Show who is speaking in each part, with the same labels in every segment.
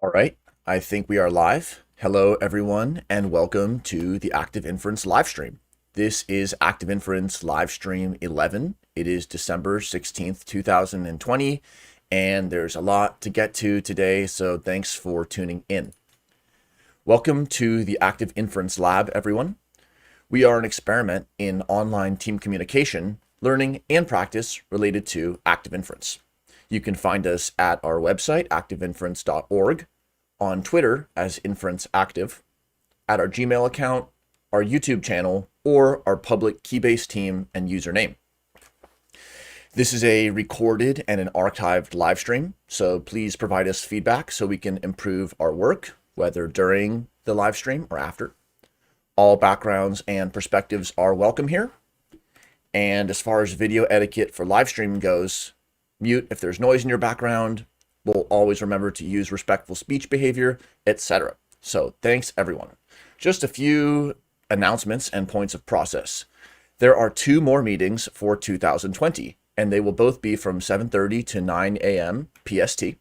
Speaker 1: All right, I think we are live. Hello, everyone, and welcome to the Active Inference live stream. This is Active Inference live stream 11. It is December 16th, 2020, and there's a lot to get to today, so thanks for tuning in. Welcome to the Active Inference Lab, everyone. We are an experiment in online team communication, learning, and practice related to active inference. You can find us at our website, activeinference.org, on Twitter as Inference Active, at our Gmail account, our YouTube channel, or our public Keybase team and username. This is a recorded and an archived live stream, so please provide us feedback so we can improve our work, whether during the live stream or after. All backgrounds and perspectives are welcome here. And as far as video etiquette for live streaming goes, mute if there's noise in your background. We'll always remember to use respectful speech behavior, etc. So thanks, everyone. Just a few announcements and points of process. There are 2 more meetings for 2020, and they will both be from 7:30 to 9 a.m. PST.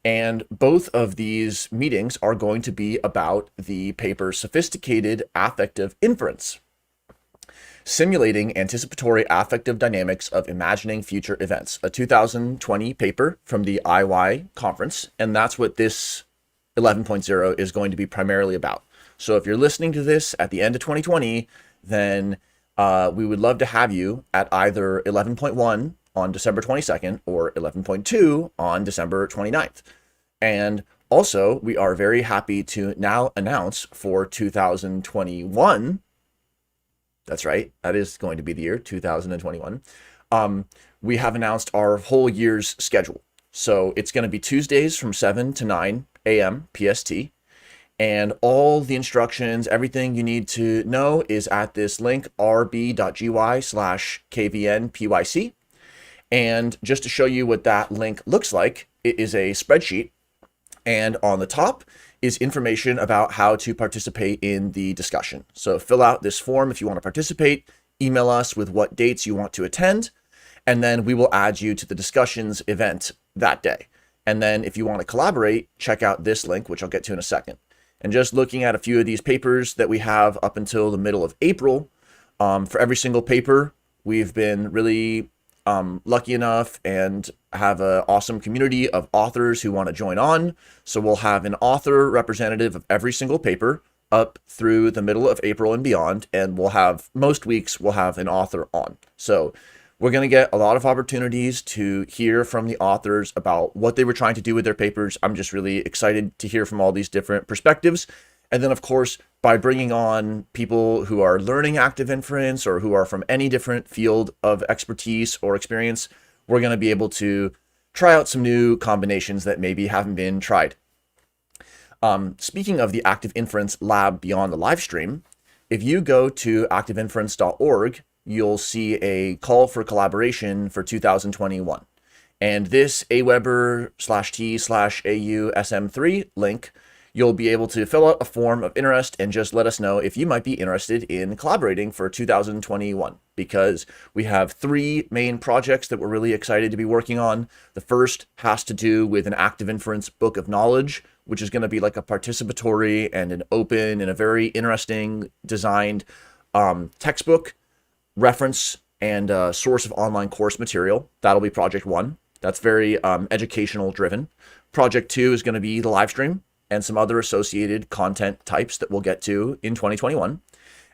Speaker 1: And both of these meetings are going to be about the paper Sophisticated Affective Inference, Simulating Anticipatory Affective Dynamics of Imagining Future Events, a 2020 paper from the IY conference, and that's what this 11.0 is going to be primarily about. So if you're listening to this at the end of 2020, then we would love to have you at either 11.1 on December 22nd or 11.2 on December 29th. And also, we are very happy to now announce for 2021, that's right, that is going to be the year 2021, we have announced our whole year's schedule. So it's going to be Tuesdays from 7 to 9 a.m. PST. And all the instructions, everything you need to know is at this link, rb.gy/kvnpyc. And just to show you what that link looks like, it is a spreadsheet. And on the top is information about how to participate in the discussion. So fill out this form if you want to participate, email us with what dates you want to attend, and then we will add you to the discussions event that day. And then if you want to collaborate, check out this link, which I'll get to in a second. And just looking at a few of these papers that we have up until the middle of April, for every single paper, we've been really lucky enough and have an awesome community of authors who want to join on. So we'll have an author representative of every single paper up through the middle of April and beyond. And we'll have, most weeks, we'll have an author on. So we're going to get a lot of opportunities to hear from the authors about what they were trying to do with their papers. I'm just really excited to hear from all these different perspectives. And then, of course, by bringing on people who are learning active inference or who are from any different field of expertise or experience, we're going to be able to try out some new combinations that maybe haven't been tried. Speaking of the Active Inference Lab beyond the live stream, if you go to activeinference.org, you'll see a call for collaboration for 2021. And this aweber/t/AUSM3 link, you'll be able to fill out a form of interest and just let us know if you might be interested in collaborating for 2021, because we have 3 main projects that we're really excited to be working on. The first has to do with an active inference book of knowledge, which is going to be like a participatory and an open and a very interesting designed textbook, reference, and source of online course material. That'll be project 1. That's very educational driven. Project 2 is going to be the live stream and some other associated content types that we'll get to in 2021.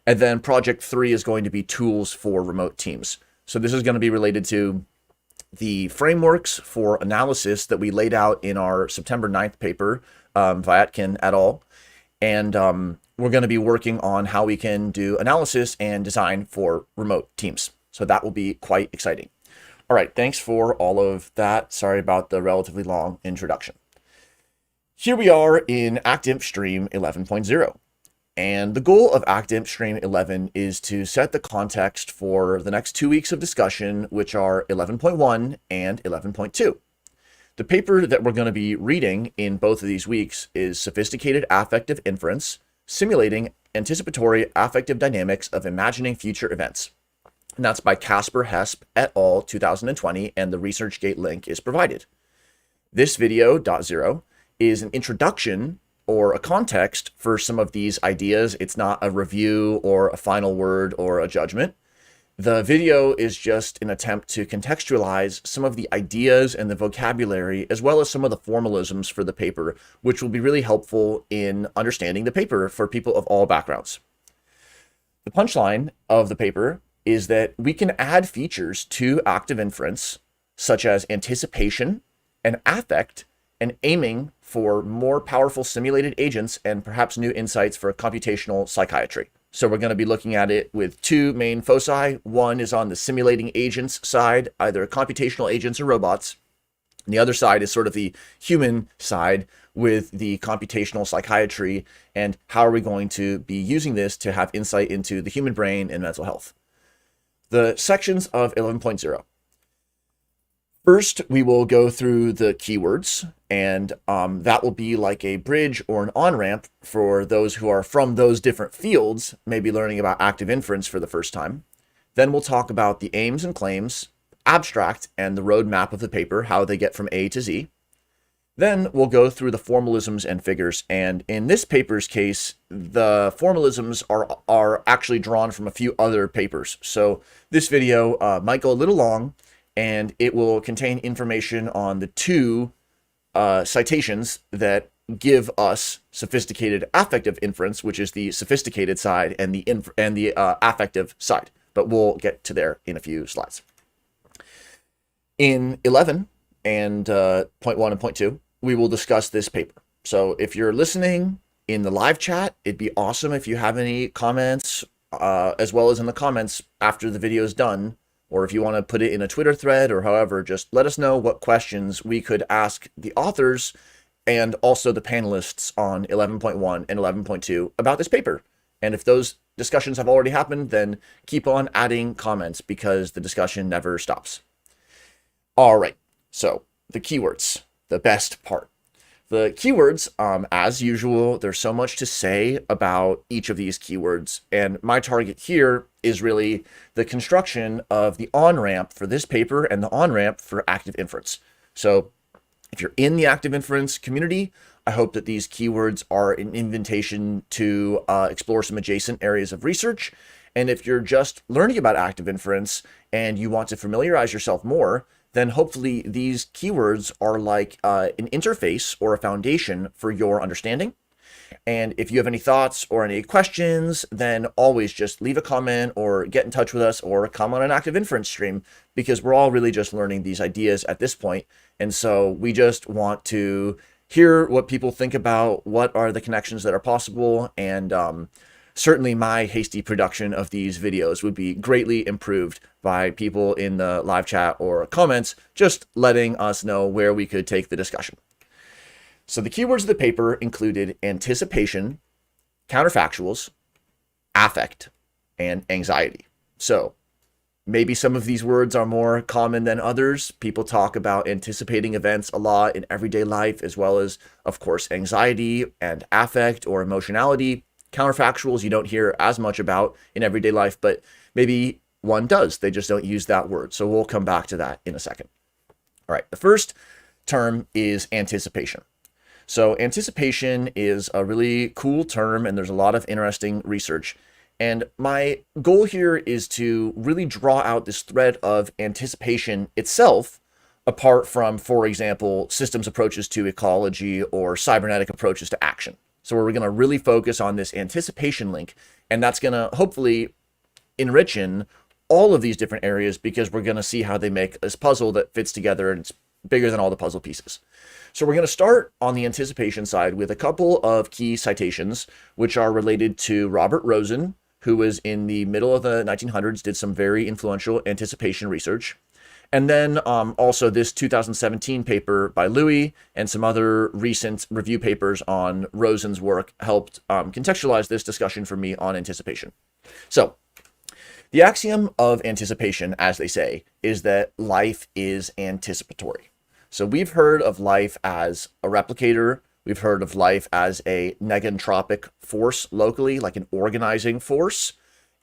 Speaker 1: And then project 3 is going to be tools for remote teams. So this is going to be related to the frameworks for analysis that we laid out in our September 9th paper, Vyatkin et al. And we're going to be working on how we can do analysis and design for remote teams. So that will be quite exciting. All right, thanks for all of that. Sorry about the relatively long introduction. Here we are in ActInf Stream 11.0, and the goal of ActInf Stream 11 is to set the context for the next 2 weeks of discussion, which are 11.1 and 11.2. The paper that we're going to be reading in both of these weeks is Sophisticated Affective Inference, Simulating Anticipatory Affective Dynamics of Imagining Future Events. And that's by Casper Hesp et al. 2020, and the ResearchGate link is provided. This video, .0, is an introduction or a context for some of these ideas. It's not a review or a final word or a judgment. The video is just an attempt to contextualize some of the ideas and the vocabulary, as well as some of the formalisms for the paper, which will be really helpful in understanding the paper for people of all backgrounds. The punchline of the paper is that we can add features to active inference, such as anticipation and affect, and aiming for more powerful simulated agents and perhaps new insights for computational psychiatry. So we're going to be looking at it with two main foci. One is on the simulating agents side, either computational agents or robots. And the other side is sort of the human side with the computational psychiatry, and how are we going to be using this to have insight into the human brain and mental health. The sections of 11.0. First, we will go through the keywords, and that will be like a bridge or an on-ramp for those who are from those different fields, maybe learning about active inference for the first time. Then we'll talk about the aims and claims, abstract, and the roadmap of the paper, how they get from A to Z. Then we'll go through the formalisms and figures, and in this paper's case, the formalisms are actually drawn from a few other papers. So this video might go a little long, and it will contain information on the two citations that give us sophisticated affective inference, which is the sophisticated side, and the affective side. But we'll get to there in a few slides. In 11 and point 1 and point 2, we will discuss this paper. So if you're listening in the live chat, it'd be awesome if you have any comments, as well as in the comments after the video is done. Or if you want to put it in a Twitter thread or however, just let us know what questions we could ask the authors and also the panelists on 11.1 and 11.2 about this paper. And if those discussions have already happened, then keep on adding comments because the discussion never stops. All right, so the keywords, the best part. The keywords, as usual, there's so much to say about each of these keywords, and my target here is really the construction of the on-ramp for this paper and the on-ramp for active inference. So if you're in the active inference community, I hope that these keywords are an invitation to explore some adjacent areas of research. And if you're just learning about active inference and you want to familiarize yourself more, then hopefully these keywords are like an interface or a foundation for your understanding. And if you have any thoughts or any questions, then always just leave a comment or get in touch with us or come on an active inference stream, because we're all really just learning these ideas at this point. And so we just want to hear what people think about what are the connections that are possible. And certainly my hasty production of these videos would be greatly improved by people in the live chat or comments, just letting us know where we could take the discussion. So the keywords of the paper included anticipation, counterfactuals, affect, and anxiety. So maybe some of these words are more common than others. People talk about anticipating events a lot in everyday life, as well as, of course, anxiety and affect or emotionality. Counterfactuals you don't hear as much about in everyday life, but maybe one does. They just don't use that word. So we'll come back to that in a second. All right, the first term is anticipation. So anticipation is a really cool term, and there's a lot of interesting research. And my goal here is to really draw out this thread of anticipation itself, apart from, for example, systems approaches to ecology or cybernetic approaches to action. So we're going to really focus on this anticipation link, and that's going to hopefully enrich in all of these different areas, because we're going to see how they make this puzzle that fits together, and it's bigger than all the puzzle pieces. So we're going to start on the anticipation side with a couple of key citations, which are related to Robert Rosen, who was in the middle of the 1900s, did some very influential anticipation research. And then also this 2017 paper by Louis and some other recent review papers on Rosen's work helped contextualize this discussion for me on anticipation. So the axiom of anticipation, as they say, is that life is anticipatory. So we've heard of life as a replicator. We've heard of life as a negentropic force locally, like an organizing force.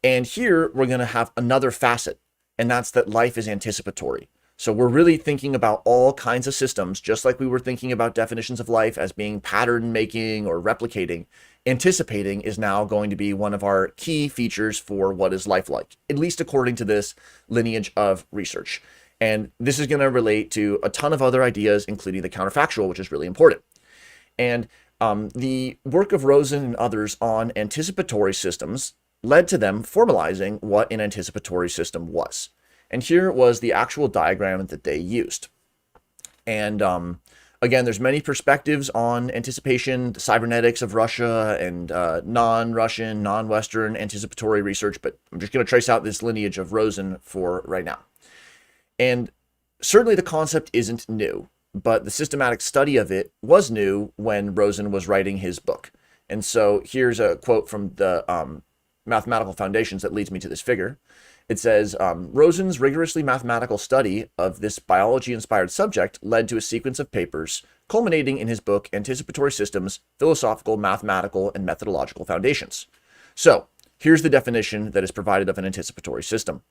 Speaker 1: And here we're going to have another facet, and that's that life is anticipatory. So we're really thinking about all kinds of systems, just like we were thinking about definitions of life as being pattern making or replicating. Anticipating is now going to be one of our key features for what is life like, at least according to this lineage of research. And this is going to relate to a ton of other ideas, including the counterfactual, which is really important. And the work of Rosen and others on anticipatory systems led to them formalizing what an anticipatory system was. And here was the actual diagram that they used. And again, there's many perspectives on anticipation, the cybernetics of Russia, and non-Russian, non-Western anticipatory research, but I'm just going to trace out this lineage of Rosen for right now. And certainly the concept isn't new, but the systematic study of it was new when Rosen was writing his book. And so here's a quote from the Mathematical Foundations that leads me to this figure. It says, Rosen's rigorously mathematical study of this biology-inspired subject led to a sequence of papers culminating in his book, Anticipatory Systems, Philosophical, Mathematical, and Methodological Foundations. So here's the definition that is provided of an anticipatory system.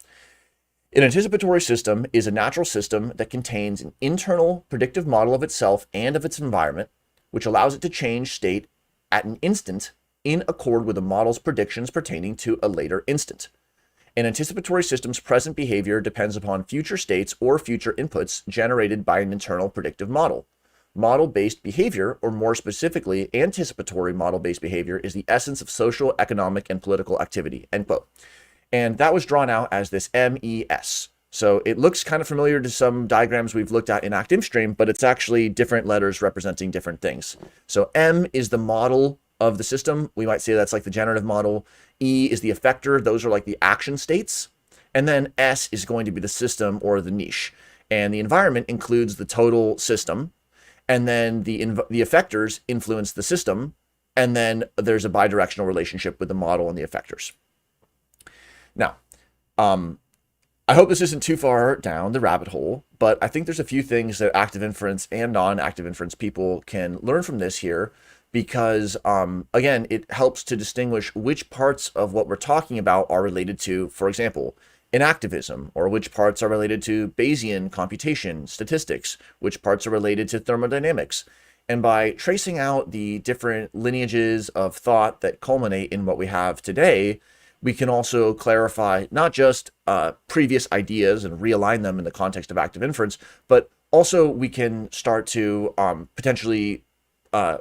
Speaker 1: An anticipatory system is a natural system that contains an internal predictive model of itself and of its environment, which allows it to change state at an instant in accord with the model's predictions pertaining to a later instant. An anticipatory system's present behavior depends upon future states or future inputs generated by an internal predictive model. Model-based behavior, or more specifically, anticipatory model-based behavior, is the essence of social, economic, and political activity, end quote. And that was drawn out as this MES. So it looks kind of familiar to some diagrams we've looked at in ActInf, but it's actually different letters representing different things. So M is the model of the system. We might say that's like the generative model. E is the effector. Those are like the action states. And then S is going to be the system or the niche. And the environment includes the total system. And then the effectors influence the system. And then there's a bidirectional relationship with the model and the effectors. Now, I hope this isn't too far down the rabbit hole, but I think there's a few things that active inference and non-active inference people can learn from this here, because again, it helps to distinguish which parts of what we're talking about are related to, for example, inactivism, or which parts are related to Bayesian computation, statistics, which parts are related to thermodynamics. And by tracing out the different lineages of thought that culminate in what we have today, we can also clarify not just previous ideas and realign them in the context of active inference, but also we can start to potentially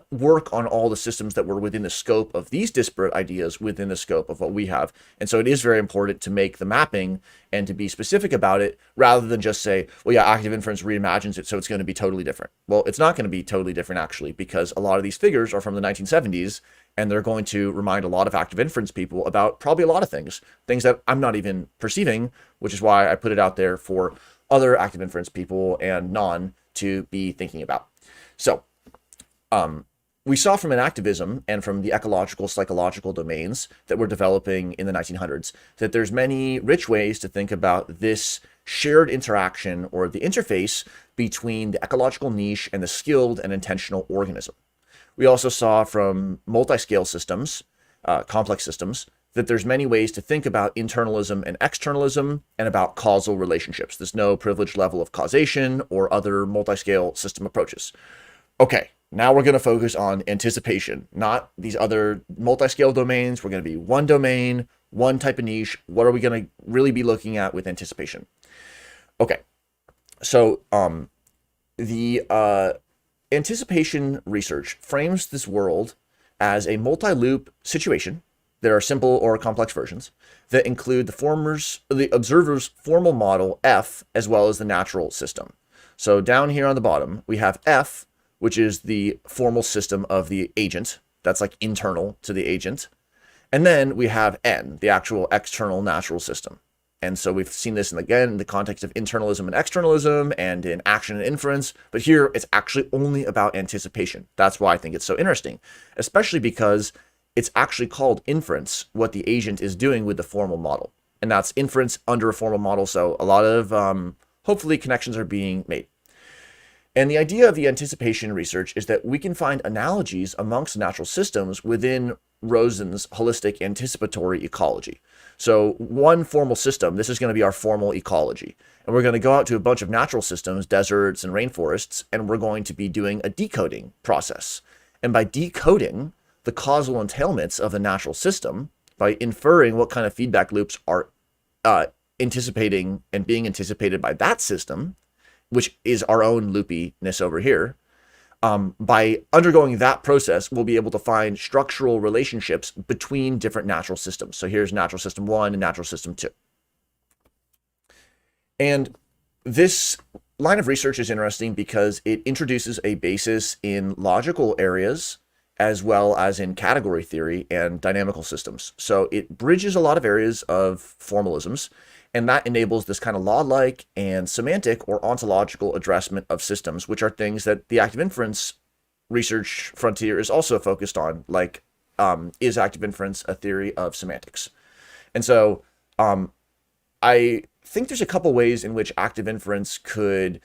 Speaker 1: work on all the systems that were within the scope of these disparate ideas within the scope of what we have. And so it is very important to make the mapping and to be specific about it, rather than just say, well, yeah, active inference reimagines it, so it's going to be totally different. Well, it's not going to be totally different, actually, because a lot of these figures are from the 1970s, and they're going to remind a lot of active inference people about probably a lot of things that I'm not even perceiving, which is why I put it out there for other active inference people and non to be thinking about. So we saw from inactivism and from the ecological, psychological domains that were developing in the 1900s that there's many rich ways to think about this shared interaction, or the interface between the ecological niche and the skilled and intentional organism. We also saw from multi-scale systems, complex systems, that there's many ways to think about internalism and externalism and about causal relationships. There's no privileged level of causation or other multi-scale system approaches. Okay, now we're going to focus on anticipation, not these other multi-scale domains. We're going to be one domain, one type of niche. What are we going to really be looking at with anticipation? Okay, so the anticipation research frames this world as a multi-loop situation. There are simple or complex versions that include the observer's formal model F, as well as the natural system. So down here on the bottom, we have F, which is the formal system of the agent. That's like internal to the agent. And then we have N, the actual external natural system. And so we've seen this in the context of internalism and externalism and in action and inference, but here it's actually only about anticipation. That's why I think it's so interesting, especially because it's actually called inference, what the agent is doing with the formal model. And that's inference under a formal model, so a lot of hopefully connections are being made. And the idea of the anticipation research is that we can find analogies amongst natural systems within Rosen's holistic anticipatory ecology. So one formal system, this is going to be our formal ecology. And we're going to go out to a bunch of natural systems, deserts and rainforests, and we're going to be doing a decoding process. And by decoding the causal entailments of the natural system, by inferring what kind of feedback loops are anticipating and being anticipated by that system, which is our own loopiness over here, by undergoing that process, we'll be able to find structural relationships between different natural systems. So here's natural system 1 and natural system 2. And this line of research is interesting because it introduces a basis in logical areas as well as in category theory and dynamical systems. So it bridges a lot of areas of formalisms, and that enables this kind of law-like and semantic or ontological addressment of systems, which are things that the active inference research frontier is also focused on, like is active inference a theory of semantics? And so I think there's a couple ways in which active inference could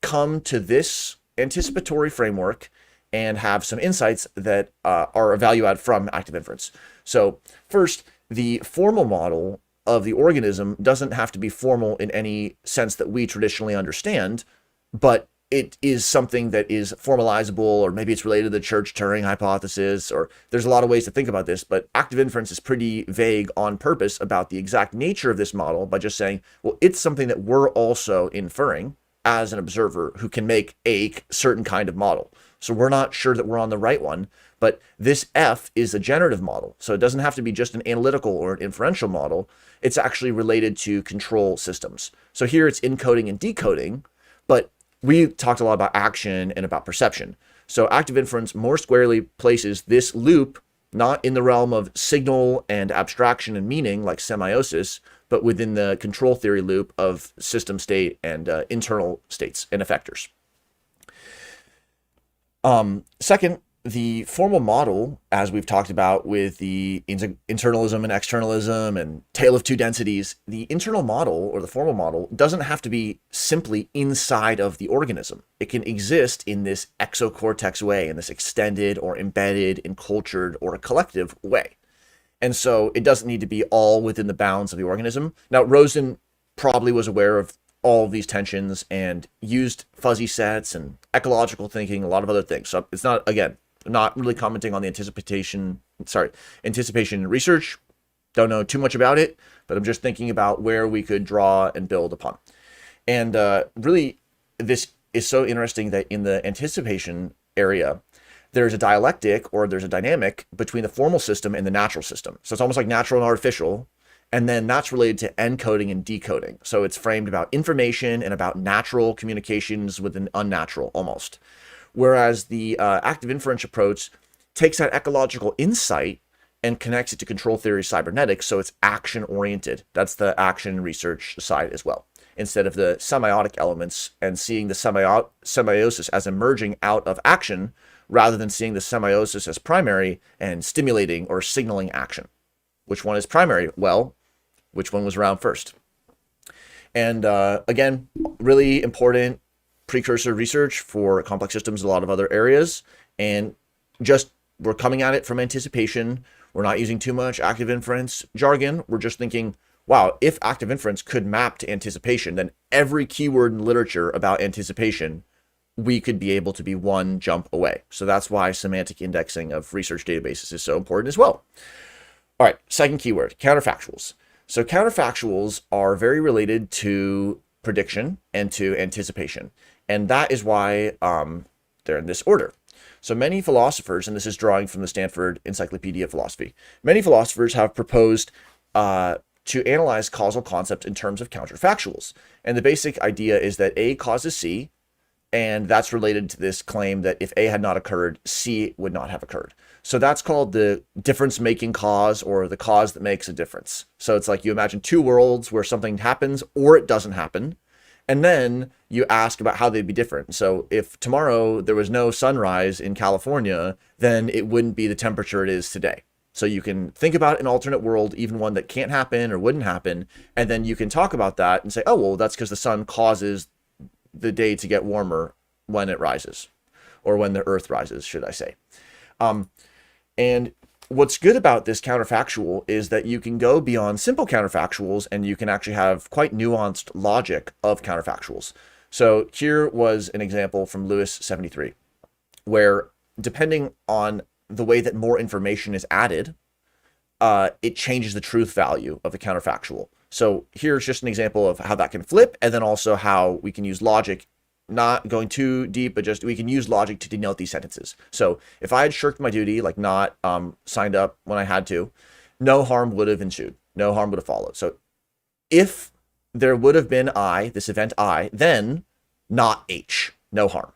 Speaker 1: come to this anticipatory framework and have some insights that are a value add from active inference. So first, the formal model of the organism doesn't have to be formal in any sense that we traditionally understand, but it is something that is formalizable, or maybe it's related to the Church-Turing hypothesis, or there's a lot of ways to think about this, but active inference is pretty vague on purpose about the exact nature of this model by just saying, well, it's something that we're also inferring as an observer who can make a certain kind of model. So we're not sure that we're on the right one, but this F is a generative model. So it doesn't have to be just an analytical or an inferential model. It's actually related to control systems. So here it's encoding and decoding, but we talked a lot about action and about perception. So active inference more squarely places this loop not in the realm of signal and abstraction and meaning like semiosis, but within the control theory loop of system state and internal states and effectors. Second, the formal model, as we've talked about with the internalism and externalism and tale of two densities, the internal model or the formal model doesn't have to be simply inside of the organism. It can exist in this exocortex way, in this extended or embedded, encultured, or a collective way. And so it doesn't need to be all within the bounds of the organism. Now, Rosen probably was aware of all of these tensions and used fuzzy sets and ecological thinking, a lot of other things. So it's not, again, not really commenting on the anticipation research. Don't know too much about it, but I'm just thinking about where we could draw and build upon. And really, this is so interesting that in the anticipation area, there's a dialectic or there's a dynamic between the formal system and the natural system. So it's almost like natural and artificial. And then that's related to encoding and decoding. So it's framed about information and about natural communications with an unnatural almost. Whereas the active inference approach takes that ecological insight and connects it to control theory cybernetics. So it's action oriented. That's the action research side as well. Instead of the semiotic elements and seeing the semiosis as emerging out of action, rather than seeing the semiosis as primary and stimulating or signaling action. Which one is primary? Well, which one was around first? And again, really important precursor research for complex systems, a lot of other areas. And just, we're coming at it from anticipation. We're not using too much active inference jargon. We're just thinking, wow, if active inference could map to anticipation, then every keyword in literature about anticipation, we could be able to be one jump away. So that's why semantic indexing of research databases is so important as well. All right, second keyword, counterfactuals. So counterfactuals are very related to prediction and to anticipation. And that is why they're in this order. So many philosophers, and this is drawing from the Stanford Encyclopedia of Philosophy, many philosophers have proposed to analyze causal concepts in terms of counterfactuals. And the basic idea is that A causes C, and that's related to this claim that if A had not occurred, C would not have occurred. So that's called the difference-making cause, or the cause that makes a difference. So it's like you imagine two worlds where something happens or it doesn't happen, and then you ask about how they'd be different. So if tomorrow there was no sunrise in California, then it wouldn't be the temperature it is today. So you can think about an alternate world, even one that can't happen or wouldn't happen, and then you can talk about that and say, oh, well, that's because the sun causes the day to get warmer when it rises, or when the earth rises, should I say. And what's good about this counterfactual is that you can go beyond simple counterfactuals and you can actually have quite nuanced logic of counterfactuals. So here was an example from Lewis 73, where depending on the way that more information is added, it changes the truth value of the counterfactual. So here's just an example of how that can flip, and then also how we can use logic, not going too deep, but just we can use logic to denote these sentences. So if I had shirked my duty, like not signed up when I had to, no harm would have ensued. No harm would have followed. So if there would have been I, this event I, then not H, no harm.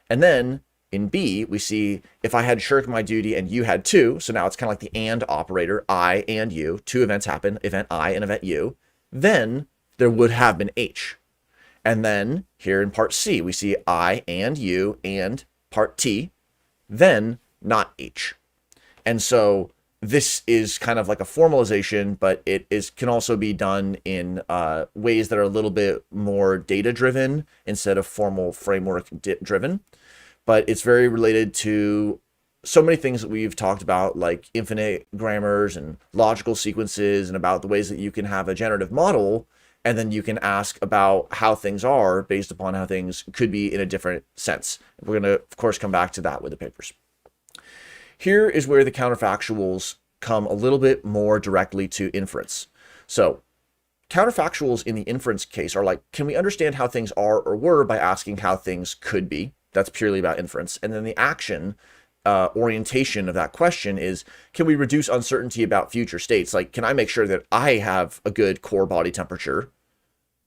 Speaker 1: And then in B, we see if I had shirked my duty and you had too, so now it's kind of like the and operator, I and you, two events happen, event I and event you, then there would have been H. And then here in part C, we see I and you and part T, then not H. And so this is kind of like a formalization, but it can also be done in ways that are a little bit more data-driven instead of formal framework-driven. But it's very related to so many things that we've talked about, like infinite grammars and logical sequences, and about the ways that you can have a generative model, and then you can ask about how things are based upon how things could be in a different sense. We're going to, of course, come back to that with the papers. Here is where the counterfactuals come a little bit more directly to inference. So counterfactuals in the inference case are like, can we understand how things are or were by asking how things could be? That's purely about inference. And then the action orientation of that question is, can we reduce uncertainty about future states? Like, can I make sure that I have a good core body temperature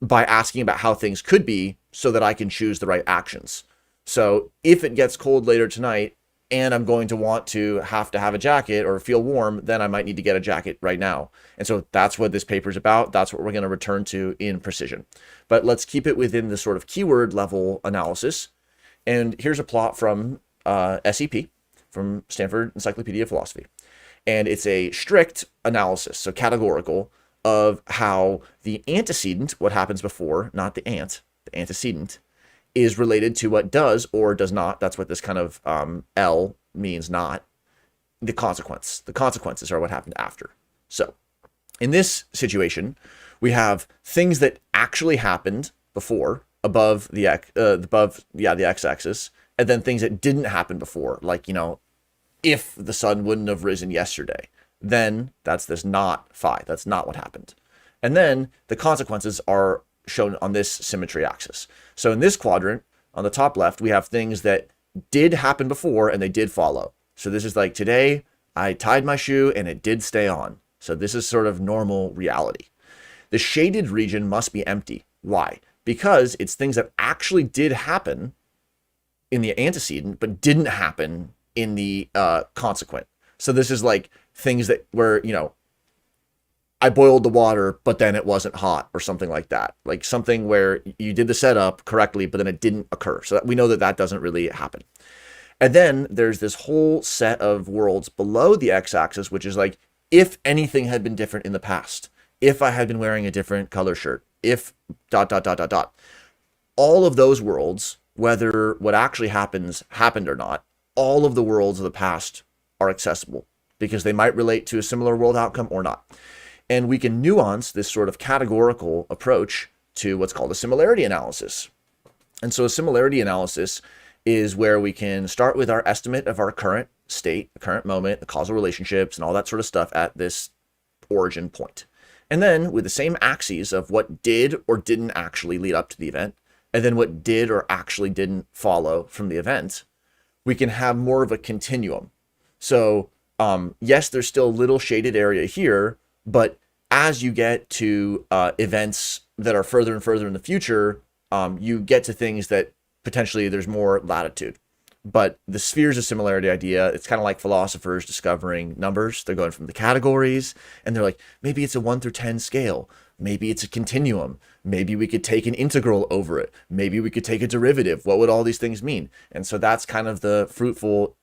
Speaker 1: by asking about how things could be so that I can choose the right actions? So if it gets cold later tonight and I'm going to want to have a jacket or feel warm, then I might need to get a jacket right now. And so that's what this paper is about. That's what we're going to return to in precision. But let's keep it within the sort of keyword level analysis. And here's a plot from SEP, from Stanford Encyclopedia of Philosophy. And it's a strict analysis, so categorical, of how the antecedent, what happens before, not the antecedent, is related to what does or does not. That's what this kind of L means, not the consequence. The consequences are what happened after. So in this situation, we have things that actually happened before, above the x-axis, and then things that didn't happen before, like, if the sun wouldn't have risen yesterday, then that's this not phi. That's not what happened. And then the consequences are shown on this symmetry axis. So in this quadrant, on the top left, we have things that did happen before and they did follow. So this is like, today I tied my shoe and it did stay on. So this is sort of normal reality. The shaded region must be empty. Why? Because it's things that actually did happen in the antecedent, but didn't happen in the consequent. So this is like things that were, I boiled the water, but then it wasn't hot or something like that. Like something where you did the setup correctly, but then it didn't occur. So that we know that that doesn't really happen. And then there's this whole set of worlds below the x-axis, which is like, if anything had been different in the past, if I had been wearing a different color shirt, if ... All of those worlds, whether what actually happened or not, all of the worlds of the past are accessible because they might relate to a similar world outcome or not. And we can nuance this sort of categorical approach to what's called a similarity analysis. And so a similarity analysis is where we can start with our estimate of our current state, the current moment, the causal relationships, and all that sort of stuff at this origin point. And then with the same axes of what did or didn't actually lead up to the event, and then what did or actually didn't follow from the event, we can have more of a continuum. So yes, there's still a little shaded area here, but as you get to events that are further and further in the future, you get to things that potentially there's more latitude. But the spheres of similarity idea, it's kind of like philosophers discovering numbers. They're going from the categories and they're like, maybe it's a 1 through 10 scale. Maybe it's a continuum. Maybe we could take an integral over it. Maybe we could take a derivative. What would all these things mean? And so that's kind of the fruitful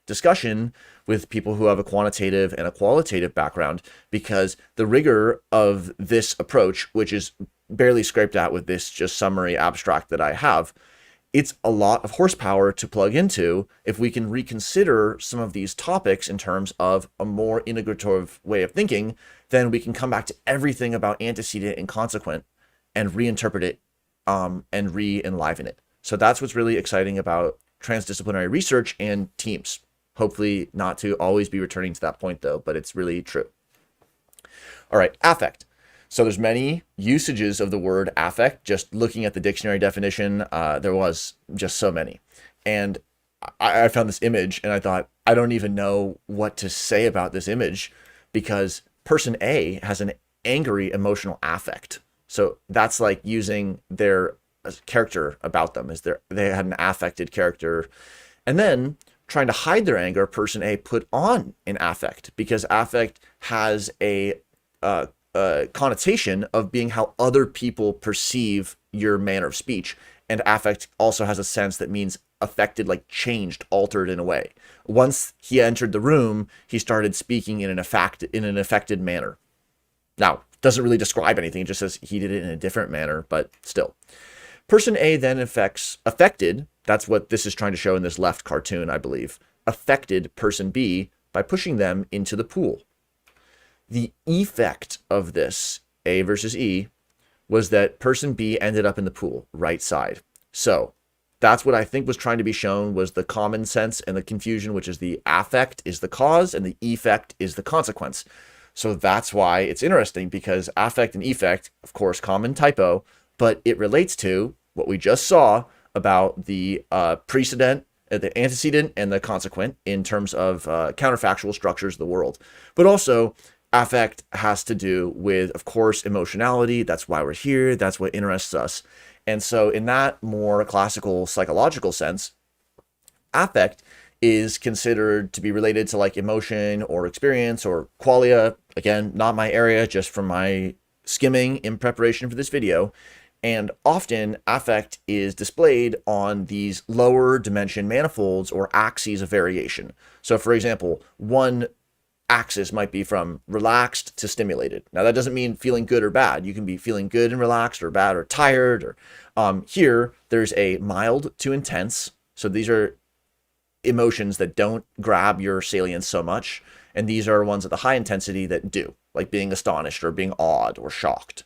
Speaker 1: discussion with people who have a quantitative and a qualitative background, because the rigor of this approach, which is barely scraped out with this just summary abstract that I have, it's a lot of horsepower to plug into. If we can reconsider some of these topics in terms of a more integrative way of thinking, then we can come back to everything about antecedent and consequent and reinterpret it and re-enliven it. So that's what's really exciting about transdisciplinary research and teams. Hopefully not to always be returning to that point though, but it's really true. All right, affect. So there's many usages of the word affect. Just looking at the dictionary definition, there was just so many. And I found this image and I thought, I don't even know what to say about this image, because person A has an angry emotional affect. So that's like using their character about them, as they had an affected character. And then trying to hide their anger, person A put on an affect, because affect has a connotation of being how other people perceive your manner of speech. And affect also has a sense that means affected, like changed, altered in a way. Once he entered the room, he started speaking in an affected manner. Now, doesn't really describe anything, it just says he did it in a different manner, but still. Person A then affected, that's what this is trying to show in this left cartoon, I believe, affected person B by pushing them into the pool. The effect of this, A versus E, was that person B ended up in the pool, right side. So that's what I think was trying to be shown, was the common sense and the confusion, which is the affect is the cause and the effect is the consequence. So that's why it's interesting, because affect and effect, of course, common typo, but it relates to what we just saw about the precedent, the antecedent and the consequent in terms of counterfactual structures of the world. But also affect has to do with, of course, emotionality. That's why we're here. That's what interests us. And so in that more classical psychological sense, affect is considered to be related to like emotion or experience or qualia. Again, not my area, just from my skimming in preparation for this video. And often affect is displayed on these lower dimension manifolds or axes of variation. So for example, one axis might be from relaxed to stimulated. Now that doesn't mean feeling good or bad. You can be feeling good and relaxed, or bad or tired. Or here there's a mild to intense. So these are emotions that don't grab your salience so much, and these are ones at the high intensity that do, like being astonished or being awed or shocked.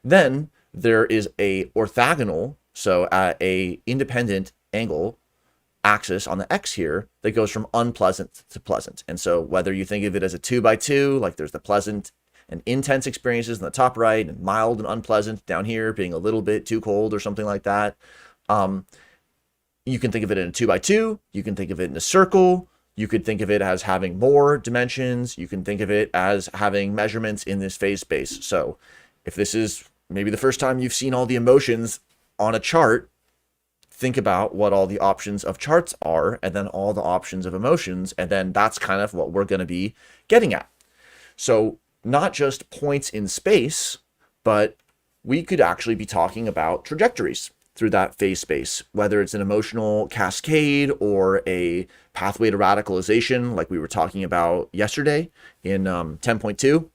Speaker 1: Then there is a orthogonal, so at a independent angle axis on the X here, that goes from unpleasant to pleasant. And so whether you think of it as a 2x2, like there's the pleasant and intense experiences in the top right, and mild and unpleasant down here, being a little bit too cold or something like that. You can think of it in a 2x2, you can think of it in a circle, you could think of it as having more dimensions, you can think of it as having measurements in this phase space. So if this is maybe the first time you've seen all the emotions on a chart, think about what all the options of charts are, and then all the options of emotions, and then that's kind of what we're going to be getting at. So not just points in space, but we could actually be talking about trajectories through that phase space, whether it's an emotional cascade or a pathway to radicalization, like we were talking about yesterday in 10.2.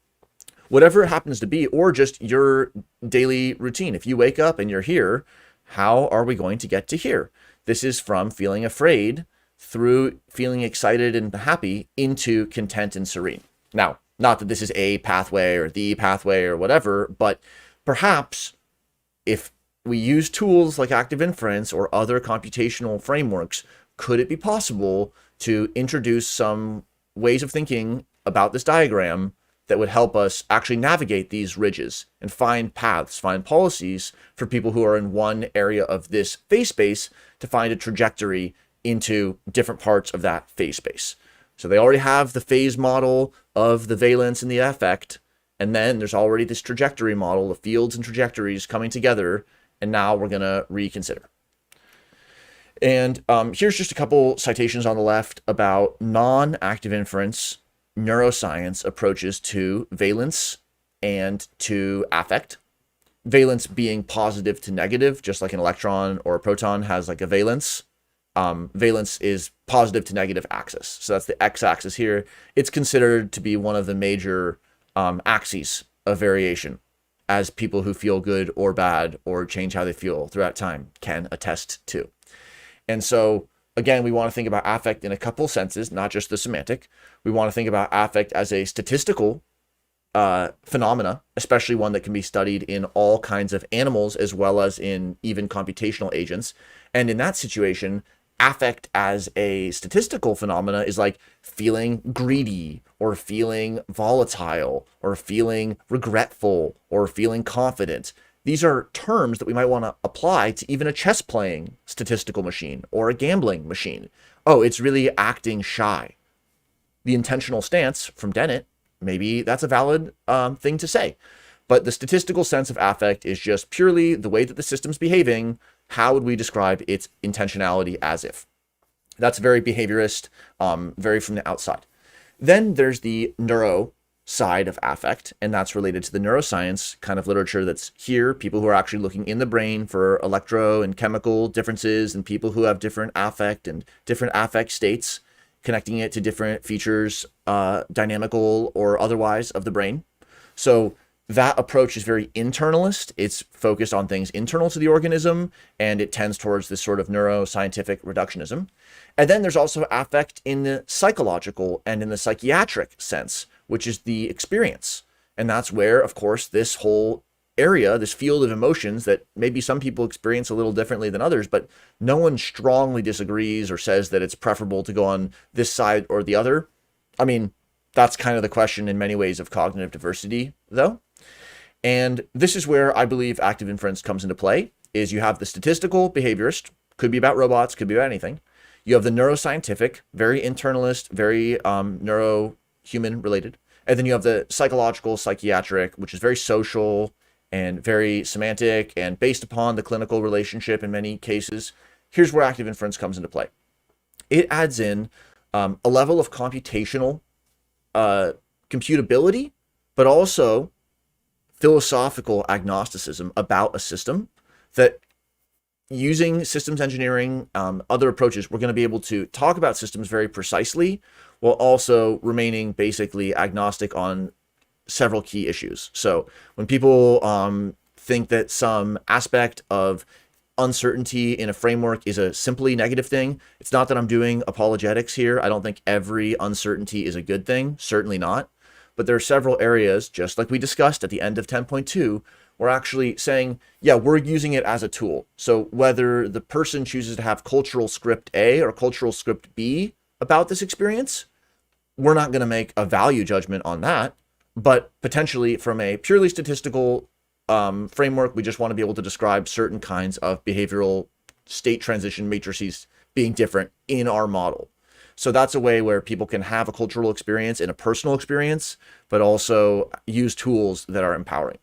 Speaker 1: Whatever it happens to be, or just your daily routine. If you wake up and you're here, how are we going to get to here? This is from feeling afraid through feeling excited and happy into content and serene. Now, not that this is a pathway or the pathway or whatever, but perhaps if we use tools like active inference or other computational frameworks, could it be possible to introduce some ways of thinking about this diagram that would help us actually navigate these ridges and find paths, find policies for people who are in one area of this phase space to find a trajectory into different parts of that phase space. So they already have the phase model of the valence and the affect, and then there's already this trajectory model of fields and trajectories coming together, and now we're going to reconsider. And here's just a couple citations on the left about non-active inference neuroscience approaches to valence and to affect. Valence being positive to negative, just like an electron or a proton has like a valence. Valence is positive to negative axis. So that's the x-axis here. It's considered to be one of the major axes of variation, as people who feel good or bad or change how they feel throughout time can attest to. And so, again, we want to think about affect in a couple senses, not just the semantic. We want to think about affect as a statistical phenomena, especially one that can be studied in all kinds of animals as well as in even computational agents. And in that situation, affect as a statistical phenomena is like feeling greedy or feeling volatile or feeling regretful or feeling confident. These are terms that we might want to apply to even a chess playing statistical machine or a gambling machine. Oh, it's really acting shy. The intentional stance from Dennett, maybe that's a valid thing to say. But the statistical sense of affect is just purely the way that the system's behaving. How would we describe its intentionality as if? That's very behaviorist, very from the outside. Then there's the neuro side of affect, and that's related to the neuroscience kind of literature that's here, people who are actually looking in the brain for electro and chemical differences and people who have different affect and different affect states, connecting it to different features, dynamical or otherwise, of the brain. So that approach is very internalist. It's focused on things internal to the organism, and it tends towards this sort of neuroscientific reductionism. And then there's also affect in the psychological and in the psychiatric sense, which is the experience. And that's where, of course, this whole area, this field of emotions that maybe some people experience a little differently than others, but no one strongly disagrees or says that it's preferable to go on this side or the other. I mean, that's kind of the question in many ways of cognitive diversity, though. And this is where I believe active inference comes into play, is you have the statistical behaviorist, could be about robots, could be about anything. You have the neuroscientific, very internalist, very neuro-human related. And then you have the psychological, psychiatric, which is very social and very semantic and based upon the clinical relationship in many cases. Here's where active inference comes into play. It adds in a level of computational computability, but also philosophical agnosticism about a system that, using systems engineering, other approaches, we're going to be able to talk about systems very precisely while also remaining basically agnostic on several key issues. So when people think that some aspect of uncertainty in a framework is a simply negative thing, it's not that I'm doing apologetics here. I don't think every uncertainty is a good thing, certainly not. But there are several areas, just like we discussed at the end of 10.2, we're actually saying, yeah, we're using it as a tool. So whether the person chooses to have cultural script A or cultural script B about this experience, we're not going to make a value judgment on that. But potentially from a purely statistical framework, we just want to be able to describe certain kinds of behavioral state transition matrices being different in our model. So that's a way where people can have a cultural experience and a personal experience, but also use tools that are empowering.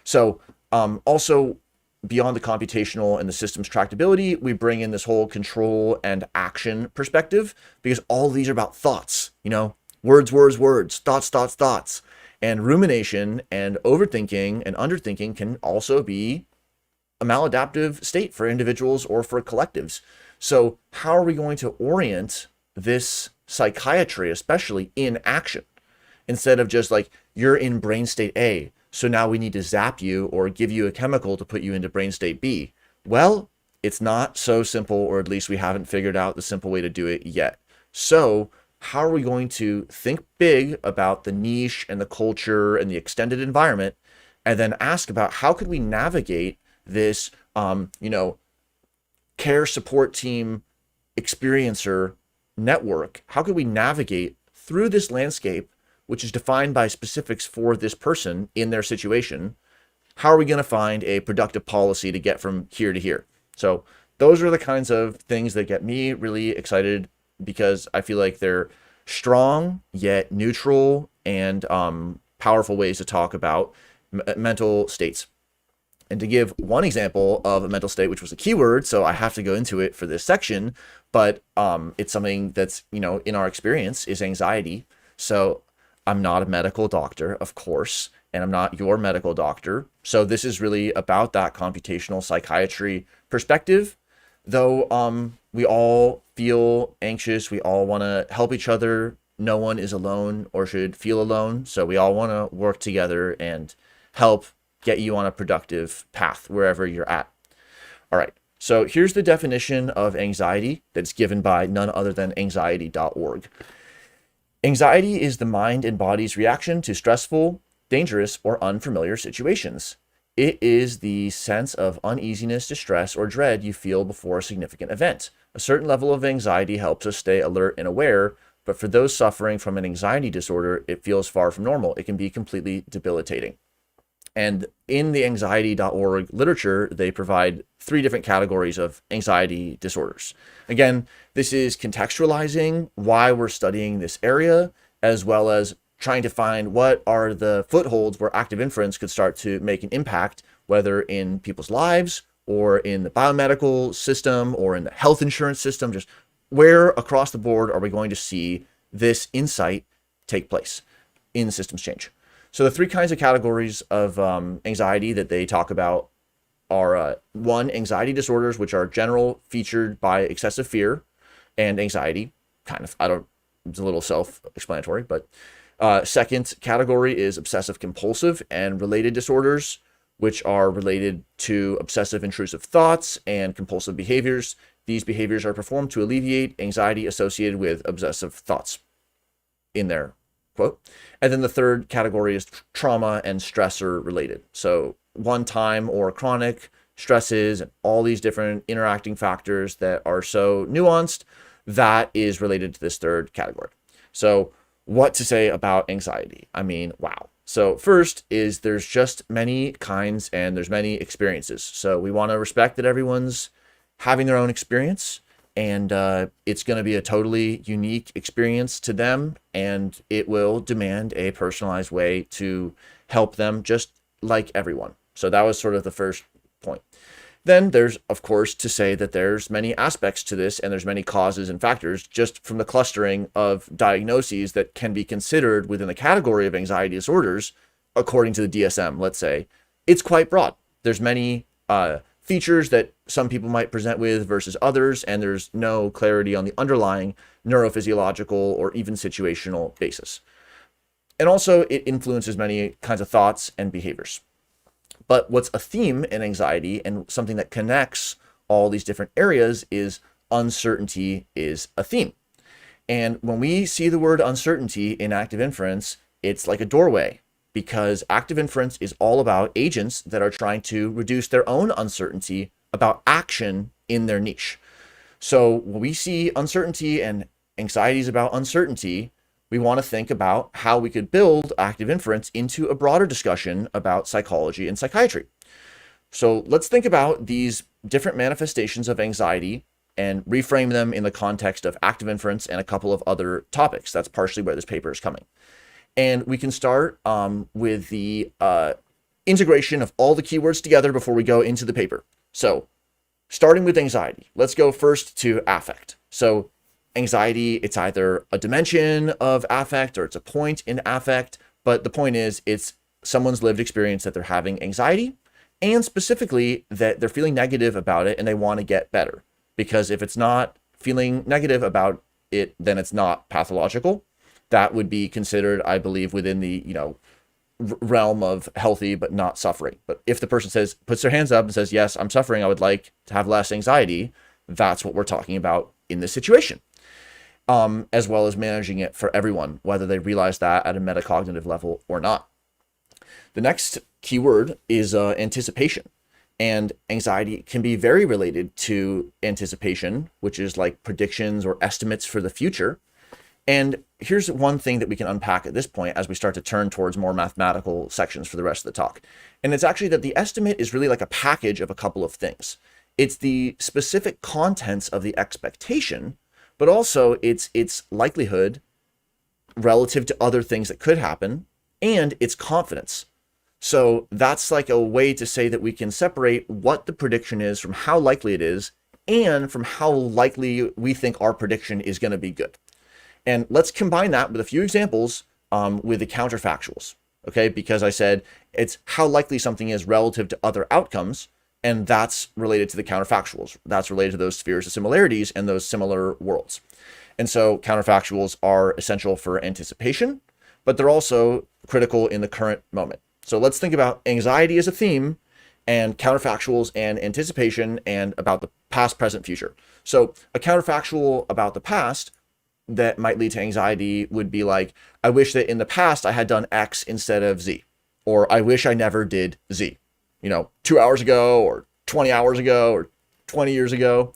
Speaker 1: So also beyond the computational and the systems tractability, we bring in this whole control and action perspective, because all these are about thoughts, words, thoughts. And rumination and overthinking and underthinking can also be a maladaptive state for individuals or for collectives. So how are we going to orient this psychiatry, especially in action, instead of just like, you're in brain state A, so now we need to zap you or give you a chemical to put you into brain state B? Well, it's not so simple, or at least we haven't figured out the simple way to do it yet. So how are we going to think big about the niche and the culture and the extended environment, and then ask about how could we navigate this, care support team experiencer network? How could we navigate through this landscape, which is defined by specifics for this person in their situation? How are we going to find a productive policy to get from here to here? So those are the kinds of things that get me really excited, because I feel like they're strong yet neutral and powerful ways to talk about mental states. And to give one example of a mental state, which was a keyword, so I have to go into it for this section, but it's something that's, in our experience, is anxiety. So I'm not a medical doctor, of course, and I'm not your medical doctor. So this is really about that computational psychiatry perspective. Though we all feel anxious, we all want to help each other. No one is alone or should feel alone. So we all want to work together and help get you on a productive path wherever you're at. All right. So here's the definition of anxiety that's given by none other than anxiety.org. Anxiety is the mind and body's reaction to stressful, dangerous, or unfamiliar situations. It is the sense of uneasiness, distress, or dread you feel before a significant event. A certain level of anxiety helps us stay alert and aware, but for those suffering from an anxiety disorder, it feels far from normal. It can be completely debilitating. And in the anxiety.org literature, they provide 3 different categories of anxiety disorders. Again, this is contextualizing why we're studying this area, as well as trying to find what are the footholds where active inference could start to make an impact, whether in people's lives or in the biomedical system or in the health insurance system. Just where across the board are we going to see this insight take place in systems change? So the 3 kinds of categories of anxiety that they talk about are 1, anxiety disorders, which are general featured by excessive fear and anxiety. It's a little self-explanatory, but second category is obsessive compulsive and related disorders, which are related to obsessive intrusive thoughts and compulsive behaviors. These behaviors are performed to alleviate anxiety associated with obsessive thoughts in their quote. And then the third category is trauma and stressor related. So one-time or chronic stresses and all these different interacting factors that are so nuanced, that is related to this third category. So what to say about anxiety? I mean, wow. So first is there's just many kinds and there's many experiences. So we want to respect that everyone's having their own experience, and it's going to be a totally unique experience to them, and it will demand a personalized way to help them, just like everyone. So that was sort of the first point. Then there's, of course, to say that there's many aspects to this, and there's many causes and factors just from the clustering of diagnoses that can be considered within the category of anxiety disorders, according to the DSM, let's say. It's quite broad. There's many features that some people might present with versus others, and there's no clarity on the underlying neurophysiological or even situational basis. And also, it influences many kinds of thoughts and behaviors. But what's a theme in anxiety and something that connects all these different areas is uncertainty is a theme. And when we see the word uncertainty in active inference, it's like a doorway, because active inference is all about agents that are trying to reduce their own uncertainty about action in their niche. So when we see uncertainty and anxieties about uncertainty, we want to think about how we could build active inference into a broader discussion about psychology and psychiatry. So let's think about these different manifestations of anxiety and reframe them in the context of active inference and a couple of other topics. That's partially where this paper is coming. And we can start with the integration of all the keywords together before we go into the paper. So starting with anxiety, let's go first to affect. So anxiety, it's either a dimension of affect or it's a point in affect, but the point is it's someone's lived experience that they're having anxiety, and specifically that they're feeling negative about it and they want to get better. Because if it's not feeling negative about it, then it's not pathological. That would be considered, I believe, within the realm of healthy but not suffering. But if the person puts their hands up and says, yes, I'm suffering, I would like to have less anxiety, that's what we're talking about in this situation. As well as managing it for everyone, whether they realize that at a metacognitive level or not. The next keyword is anticipation. And anxiety can be very related to anticipation, which is like predictions or estimates for the future. And here's one thing that we can unpack at this point as we start to turn towards more mathematical sections for the rest of the talk. And it's actually that the estimate is really like a package of a couple of things. It's the specific contents of the expectation, but also it's likelihood relative to other things that could happen, and its confidence. So that's like a way to say that we can separate what the prediction is from how likely it is, and from how likely we think our prediction is going to be good. And let's combine that with a few examples with the counterfactuals, okay? Because I said it's how likely something is relative to other outcomes, and that's related to the counterfactuals. That's related to those spheres of similarities and those similar worlds. And so counterfactuals are essential for anticipation, but they're also critical in the current moment. So let's think about anxiety as a theme and counterfactuals and anticipation and about the past, present, future. So a counterfactual about the past that might lead to anxiety would be like, I wish that in the past I had done X instead of Z, or I wish I never did Z, 2 hours ago or 20 hours ago or 20 years ago.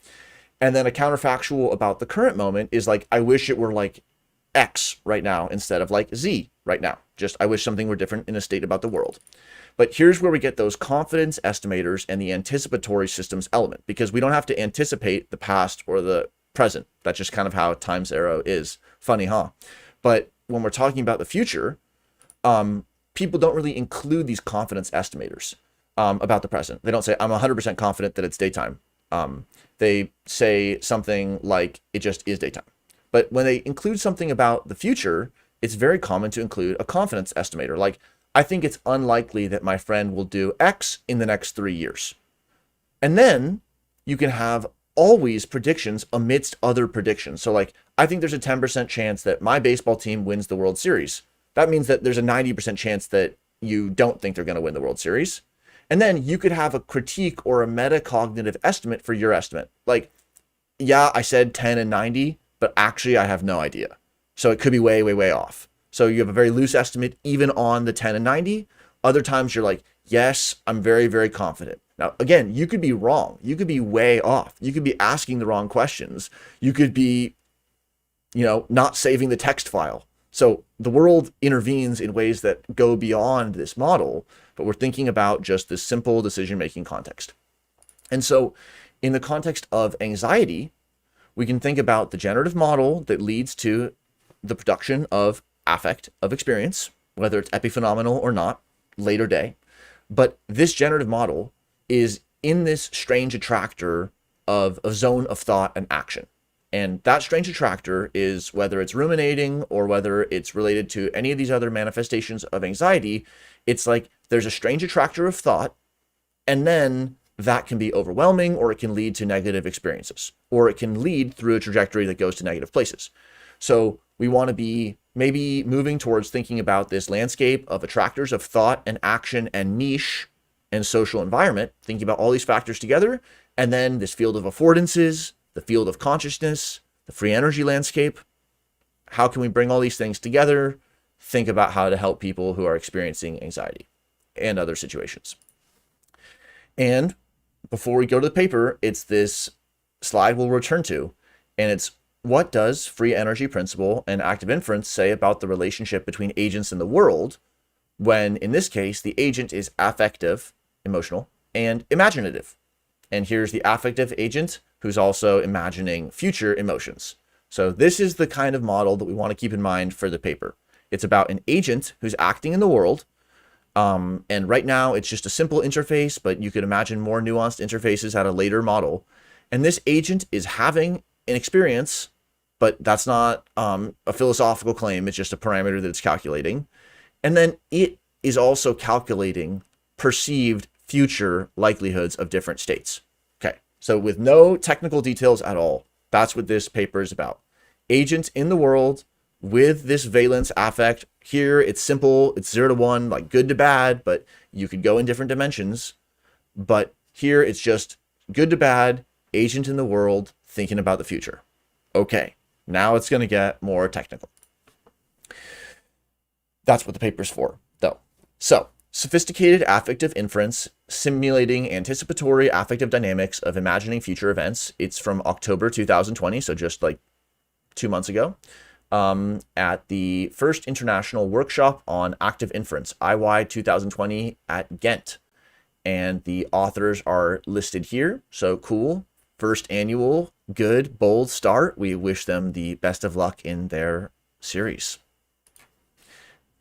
Speaker 1: And then a counterfactual about the current moment is like, I wish it were like X right now instead of like Z right now. Just, I wish something were different in a state about the world. But here's where we get those confidence estimators and the anticipatory systems element, because we don't have to anticipate the past or the present. That's just kind of how time's arrow is. Funny, huh? But when we're talking about the future, people don't really include these confidence estimators about the present. They don't say, I'm 100% confident that it's daytime. They say something like, it just is daytime. But when they include something about the future, it's very common to include a confidence estimator. Like, I think it's unlikely that my friend will do X in the next 3 years. And then you can have always predictions amidst other predictions. So like, I think there's a 10% chance that my baseball team wins the World Series. That means that there's a 90% chance that you don't think they're going to win the World Series. And then you could have a critique or a metacognitive estimate for your estimate. Like, yeah, I said 10 and 90, but actually I have no idea. So it could be way, way, way off. So you have a very loose estimate even on the 10 and 90. Other times you're like, yes, I'm very, very confident. Now, again, you could be wrong. You could be way off. You could be asking the wrong questions. You could be, not saving the text file. So the world intervenes in ways that go beyond this model, but we're thinking about just this simple decision-making context. And so in the context of anxiety, we can think about the generative model that leads to the production of affect, of experience, whether it's epiphenomenal or not, later day. But this generative model is in this strange attractor of a zone of thought and action. And that strange attractor is, whether it's ruminating or whether it's related to any of these other manifestations of anxiety, it's like there's a strange attractor of thought, and then that can be overwhelming, or it can lead to negative experiences, or it can lead through a trajectory that goes to negative places. So we want to be maybe moving towards thinking about this landscape of attractors of thought and action and niche and social environment, thinking about all these factors together, and then this field of affordances, the field of consciousness, the free energy landscape. How can we bring all these things together? Think about how to help people who are experiencing anxiety and other situations. And before we go to the paper, it's this slide we'll return to, and it's, what does free energy principle and active inference say about the relationship between agents in the world when, in this case, the agent is affective, emotional, and imaginative? And here's the affective agent who's also imagining future emotions. So this is the kind of model that we want to keep in mind for the paper. It's about an agent who's acting in the world. And right now it's just a simple interface, but you could imagine more nuanced interfaces at a later model. And this agent is having an experience, but that's not a philosophical claim. It's just a parameter that it's calculating. And then it is also calculating perceived future likelihoods of different states. Okay, so with no technical details at all, that's what this paper is about. Agents in the world with this valence affect. Here it's simple, it's 0 to 1, like good to bad, but you could go in different dimensions. But here it's just good to bad, agent in the world, thinking about the future. Okay, now it's going to get more technical. That's what the paper's for, though. So, sophisticated affective inference simulating anticipatory affective dynamics of imagining future events. It's from October 2020, so just like 2 months ago, at the first international workshop on active inference, IY 2020 at Ghent. And the authors are listed here, so cool. First annual, good, bold start. We wish them the best of luck in their series.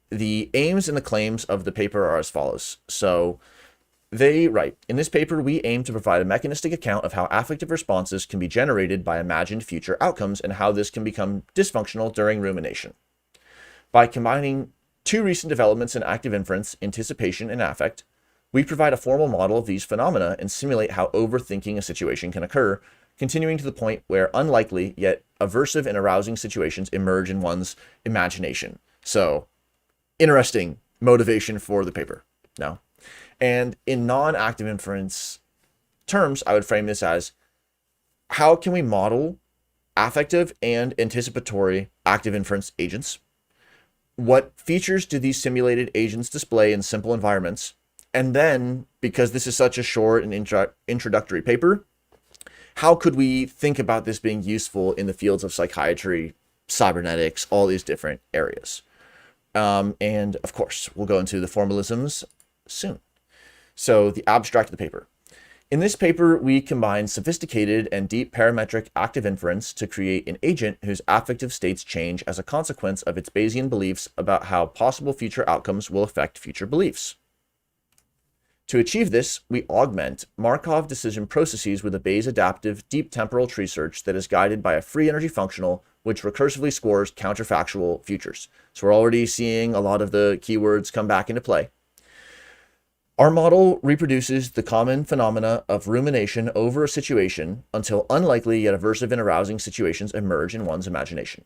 Speaker 1: The aims and the claims of the paper are as follows. So they write, in this paper, we aim to provide a mechanistic account of how affective responses can be generated by imagined future outcomes and how this can become dysfunctional during rumination. By combining two recent developments in active inference, anticipation and affect, we provide a formal model of these phenomena and simulate how overthinking a situation can occur, continuing to the point where unlikely yet aversive and arousing situations emerge in one's imagination. So, interesting motivation for the paper. No. And in non-active inference terms, I would frame this as, how can we model affective and anticipatory active inference agents? What features do these simulated agents display in simple environments? And then, because this is such a short and introductory paper, how could we think about this being useful in the fields of psychiatry, cybernetics, all these different areas? And of course, we'll go into the formalisms soon. So the abstract of the paper. In this paper, we combine sophisticated and deep parametric active inference to create an agent whose affective states change as a consequence of its Bayesian beliefs about how possible future outcomes will affect future beliefs. To achieve this, we augment Markov decision processes with a Bayes adaptive deep temporal tree search that is guided by a free energy functional which recursively scores counterfactual futures. So we're already seeing a lot of the keywords come back into play. Our model reproduces the common phenomena of rumination over a situation until unlikely yet aversive and arousing situations emerge in one's imagination.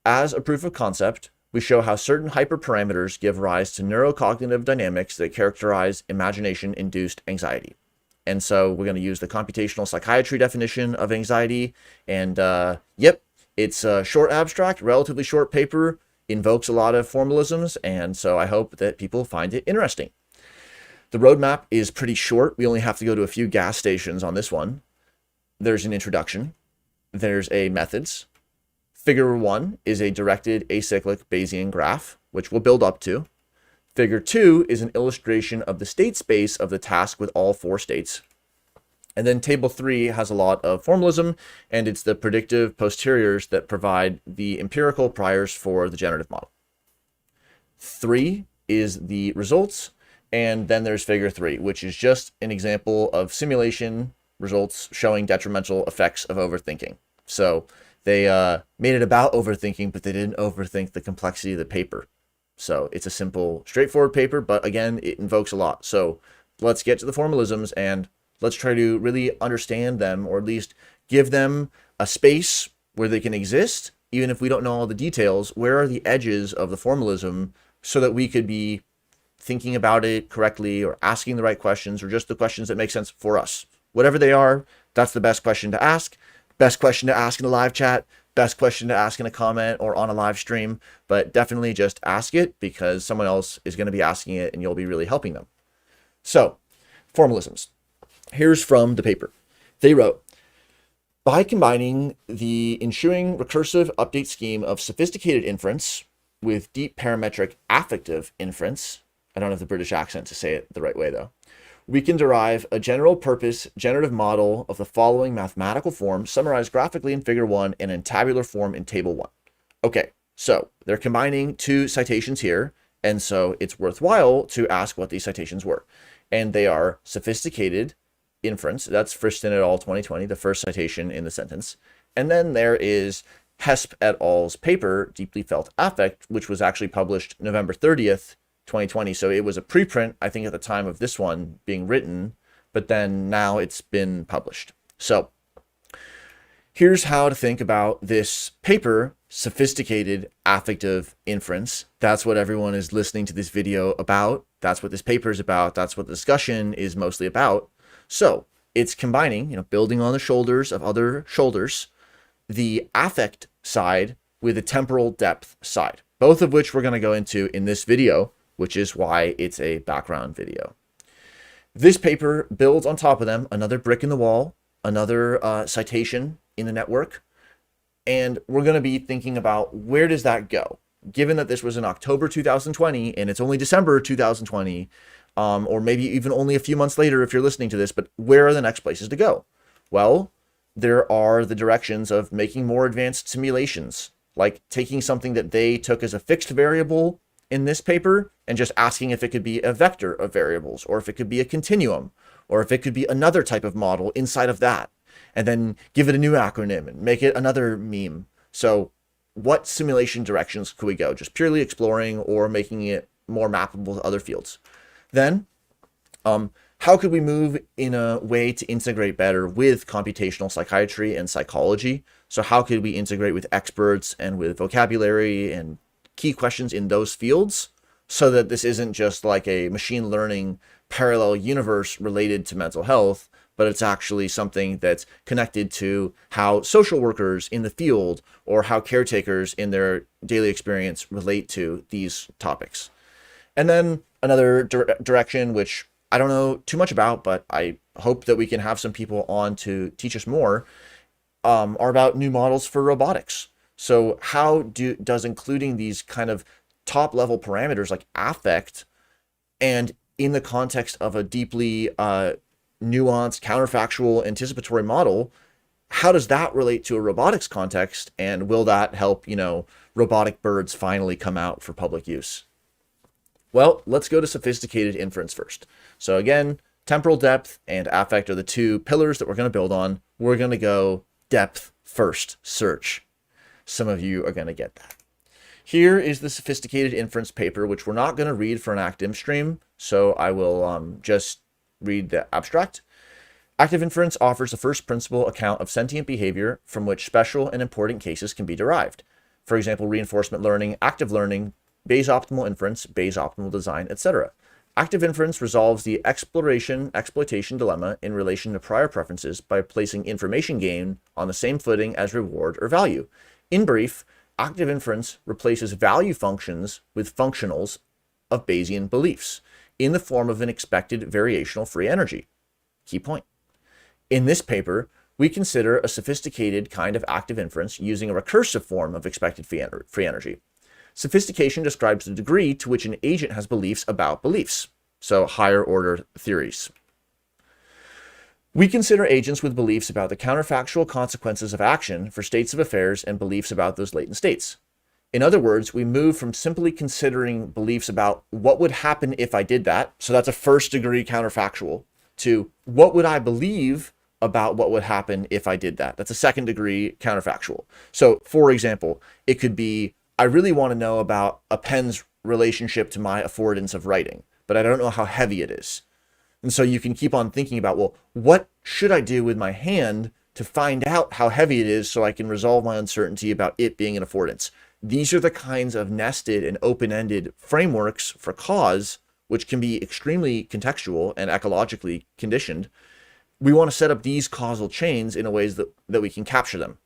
Speaker 1: As a proof of concept, we show how certain hyperparameters give rise to neurocognitive dynamics that characterize imagination-induced anxiety. And so we're going to use the computational psychiatry definition of anxiety. And yep, it's a short abstract, relatively short paper, invokes a lot of formalisms. And so I hope that people find it interesting. The roadmap is pretty short. We only have to go to a few gas stations on this one. There's an introduction. There's a methods. Figure 1 is a directed acyclic Bayesian graph, which we'll build up to. Figure 2 is an illustration of the state space of the task with all 4 states. And then table 3 has a lot of formalism, and it's the predictive posteriors that provide the empirical priors for the generative model. 3 is the results. And then there's figure 3, which is just an example of simulation results showing detrimental effects of overthinking. So they made it about overthinking, but they didn't overthink the complexity of the paper. So it's a simple, straightforward paper, but again, it invokes a lot. So let's get to the formalisms and let's try to really understand them, or at least give them a space where they can exist, even if we don't know all the details. Where are the edges of the formalism so that we could be thinking about it correctly, or asking the right questions, or just the questions that make sense for us. Whatever they are, that's the best question to ask. Best question to ask in a live chat, best question to ask in a comment or on a live stream, but definitely just ask it because someone else is going to be asking it and you'll be really helping them. So, formalisms. Here's from the paper. They wrote, by combining the ensuing recursive update scheme of sophisticated inference with deep parametric affective inference, I don't have the British accent to say it the right way though, we can derive a general purpose generative model of the following mathematical form summarized graphically in figure 1 and in tabular form in table 1. Okay, so they're combining 2 citations here, and so it's worthwhile to ask what these citations were. And they are sophisticated inference, that's Friston et al. 2020, the first citation in the sentence. And then there is Hesp et al.'s paper, Deeply Felt Affect, which was actually published November 30th, 2020. So it was a preprint, I think, at the time of this one being written, but then now it's been published. So here's how to think about this paper, sophisticated affective inference. That's what everyone is listening to this video about. That's what this paper is about. That's what the discussion is mostly about. So it's combining, building on the shoulders of other shoulders, the affect side with the temporal depth side, both of which we're going to go into in this video, which is why it's a background video. This paper builds on top of them, another brick in the wall, another citation in the network, and we're going to be thinking about where does that go? Given that this was in October 2020 and it's only December 2020, or maybe even only a few months later if you're listening to this, but where are the next places to go? Well, there are the directions of making more advanced simulations, like taking something that they took as a fixed variable in this paper and just asking if it could be a vector of variables, or if it could be a continuum, or if it could be another type of model inside of that, and then give it a new acronym and make it another meme. So what simulation directions could we go? Just purely exploring or making it more mappable to other fields. Then, how could we move in a way to integrate better with computational psychiatry and psychology? So how could we integrate with experts and with vocabulary and key questions in those fields so that this isn't just like a machine learning parallel universe related to mental health, but it's actually something that's connected to how social workers in the field or how caretakers in their daily experience relate to these topics. And then another direction, which I don't know too much about, but I hope that we can have some people on to teach us more, are about new models for robotics. So how does including these kind of top level parameters like affect, and in the context of a deeply nuanced, counterfactual, anticipatory model, how does that relate to a robotics context? And will that help, robotic birds finally come out for public use? Well, let's go to sophisticated inference first. So again, temporal depth and affect are the two pillars that we're going to build on. We're going to go depth first, search. Some of you are going to get that. Here is the sophisticated inference paper, which we're not going to read for an ActInf stream, so I will just read the abstract. Active inference offers a first principle account of sentient behavior from which special and important cases can be derived. For example, reinforcement learning, active learning, Bayes optimal inference, Bayes optimal design, etc. Active inference resolves the exploitation dilemma in relation to prior preferences by placing information gain on the same footing as reward or value. In brief, active inference replaces value functions with functionals of Bayesian beliefs in the form of an expected variational free energy. Key point. In this paper, we consider a sophisticated kind of active inference using a recursive form of expected free energy. Sophistication describes the degree to which an agent has beliefs about beliefs, so higher order theories. We consider agents with beliefs about the counterfactual consequences of action for states of affairs and beliefs about those latent states. In other words, we move from simply considering beliefs about what would happen if I did that, so that's a first degree counterfactual, to what would I believe about what would happen if I did that. That's a second degree counterfactual. So for example, it could be, I really want to know about a pen's relationship to my affordance of writing, but I don't know how heavy it is. And so you can keep on thinking about, well, what should I do with my hand to find out how heavy it is so I can resolve my uncertainty about it being an affordance? These are the kinds of nested and open-ended frameworks for cause, which can be extremely contextual and ecologically conditioned. We want to set up these causal chains in a ways that we can capture them.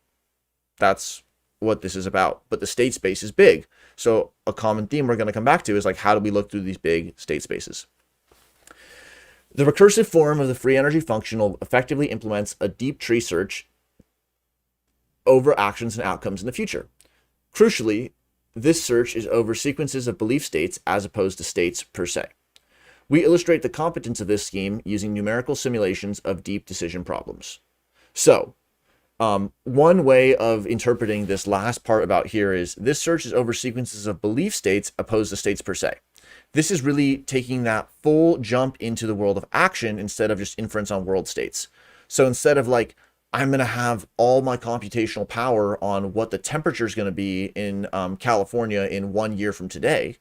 Speaker 1: That's what this is about. But the state space is big. So a common theme we're going to come back to is like, how do we look through these big state spaces? The recursive form of the free energy functional effectively implements a deep tree search over actions and outcomes in the future. Crucially, this search is over sequences of belief states as opposed to states per se. We illustrate the competence of this scheme using numerical simulations of deep decision problems. So, one way of interpreting this last part about here is this search is over sequences of belief states opposed to states per se. This is really taking that full jump into the world of action instead of just inference on world states. So instead of like, I'm going to have all my computational power on what the temperature is going to be in California in 1 year from today,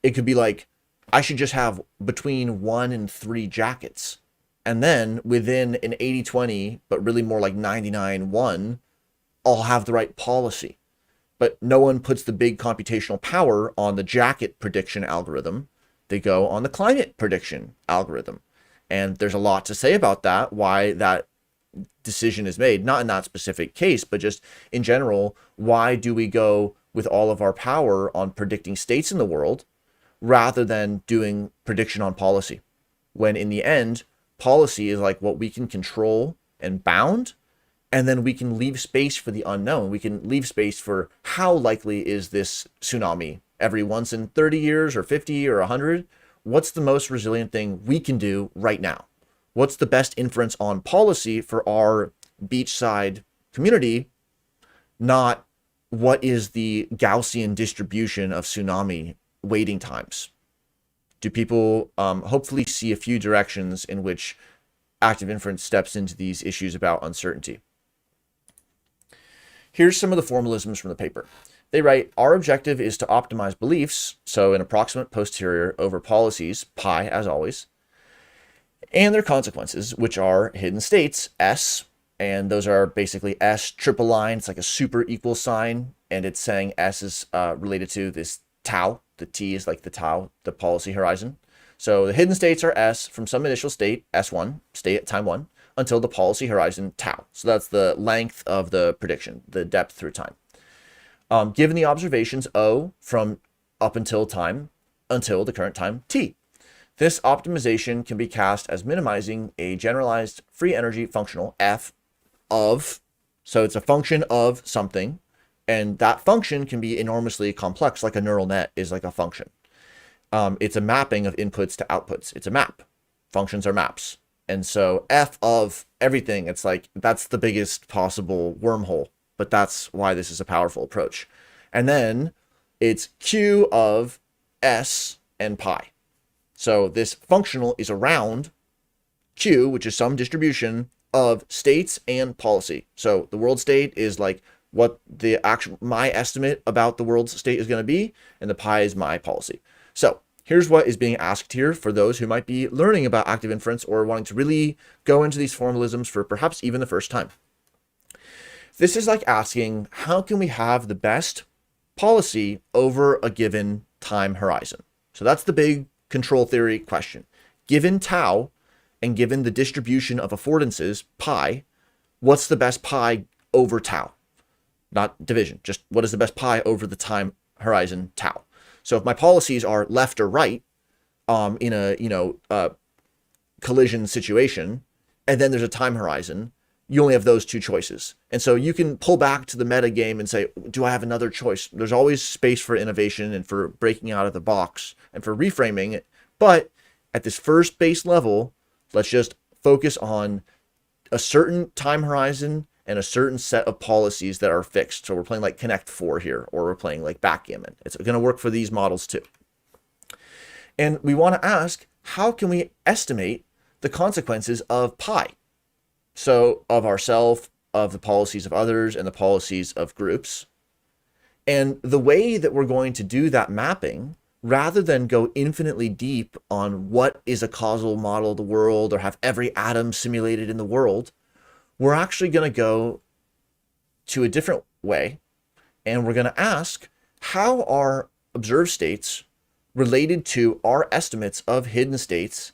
Speaker 1: it could be like, I should just have between 1 and 3 jackets. And then within an 80-20, but really more like 99-1, I'll have the right policy. But no one puts the big computational power on the jacket prediction algorithm. They go on the climate prediction algorithm. And there's a lot to say about that, why that decision is made, not in that specific case, but just in general, why do we go with all of our power on predicting states in the world rather than doing prediction on policy? When in the end, policy is like what we can control and bound, and then we can leave space for the unknown. We can leave space for how likely is this tsunami every once in 30 years or 50 or 100? What's the most resilient thing we can do right now? What's the best inference on policy for our beachside community? Not what is the Gaussian distribution of tsunami waiting times. Do people hopefully see a few directions in which active inference steps into these issues about uncertainty? Here's some of the formalisms from the paper. They write, our objective is to optimize beliefs, so an approximate posterior over policies, pi as always, and their consequences, which are hidden states, S, and those are basically S triple line. It's like a super equal sign, and it's saying S is related to this tau. The T is like the tau, the policy horizon. So the hidden states are S from some initial state, S1, state at time 1, until the policy horizon tau. So that's the length of the prediction, the depth through time. Given the observations O from up until time, until the current time T. This optimization can be cast as minimizing a generalized free energy functional F of, so it's a function of something, and that function can be enormously complex, like a neural net is like a function. It's a mapping of inputs to outputs. It's a map. Functions are maps. And so F of everything, it's like, that's the biggest possible wormhole, but that's why this is a powerful approach. And then it's Q of S and pi. So this functional is around Q, which is some distribution of states and policy. So the world state is like what the actual, my estimate about the world's state is going to be, and the pi is my policy. So here's what is being asked here for those who might be learning about active inference or wanting to really go into these formalisms for perhaps even the first time. This is like asking, how can we have the best policy over a given time horizon? So that's the big control theory question. Given tau and given the distribution of affordances, pi, what's the best pi over tau? Not division, just what is the best pi over the time horizon tau? So if my policies are left or right in a collision situation, and then there's a time horizon, you only have those two choices. And so you can pull back to the meta game and say, do I have another choice? There's always space for innovation and for breaking out of the box and for reframing it. But at this first base level, let's just focus on a certain time horizon and a certain set of policies that are fixed. So we're playing like Connect 4 here, or we're playing like backgammon. It's going to work for these models too. And we want to ask, how can we estimate the consequences of pi? So of ourself, of the policies of others, and the policies of groups. And the way that we're going to do that mapping, rather than go infinitely deep on what is a causal model of the world or have every atom simulated in the world, we're actually going to go to a different way. And we're going to ask, how are observed states related to our estimates of hidden states?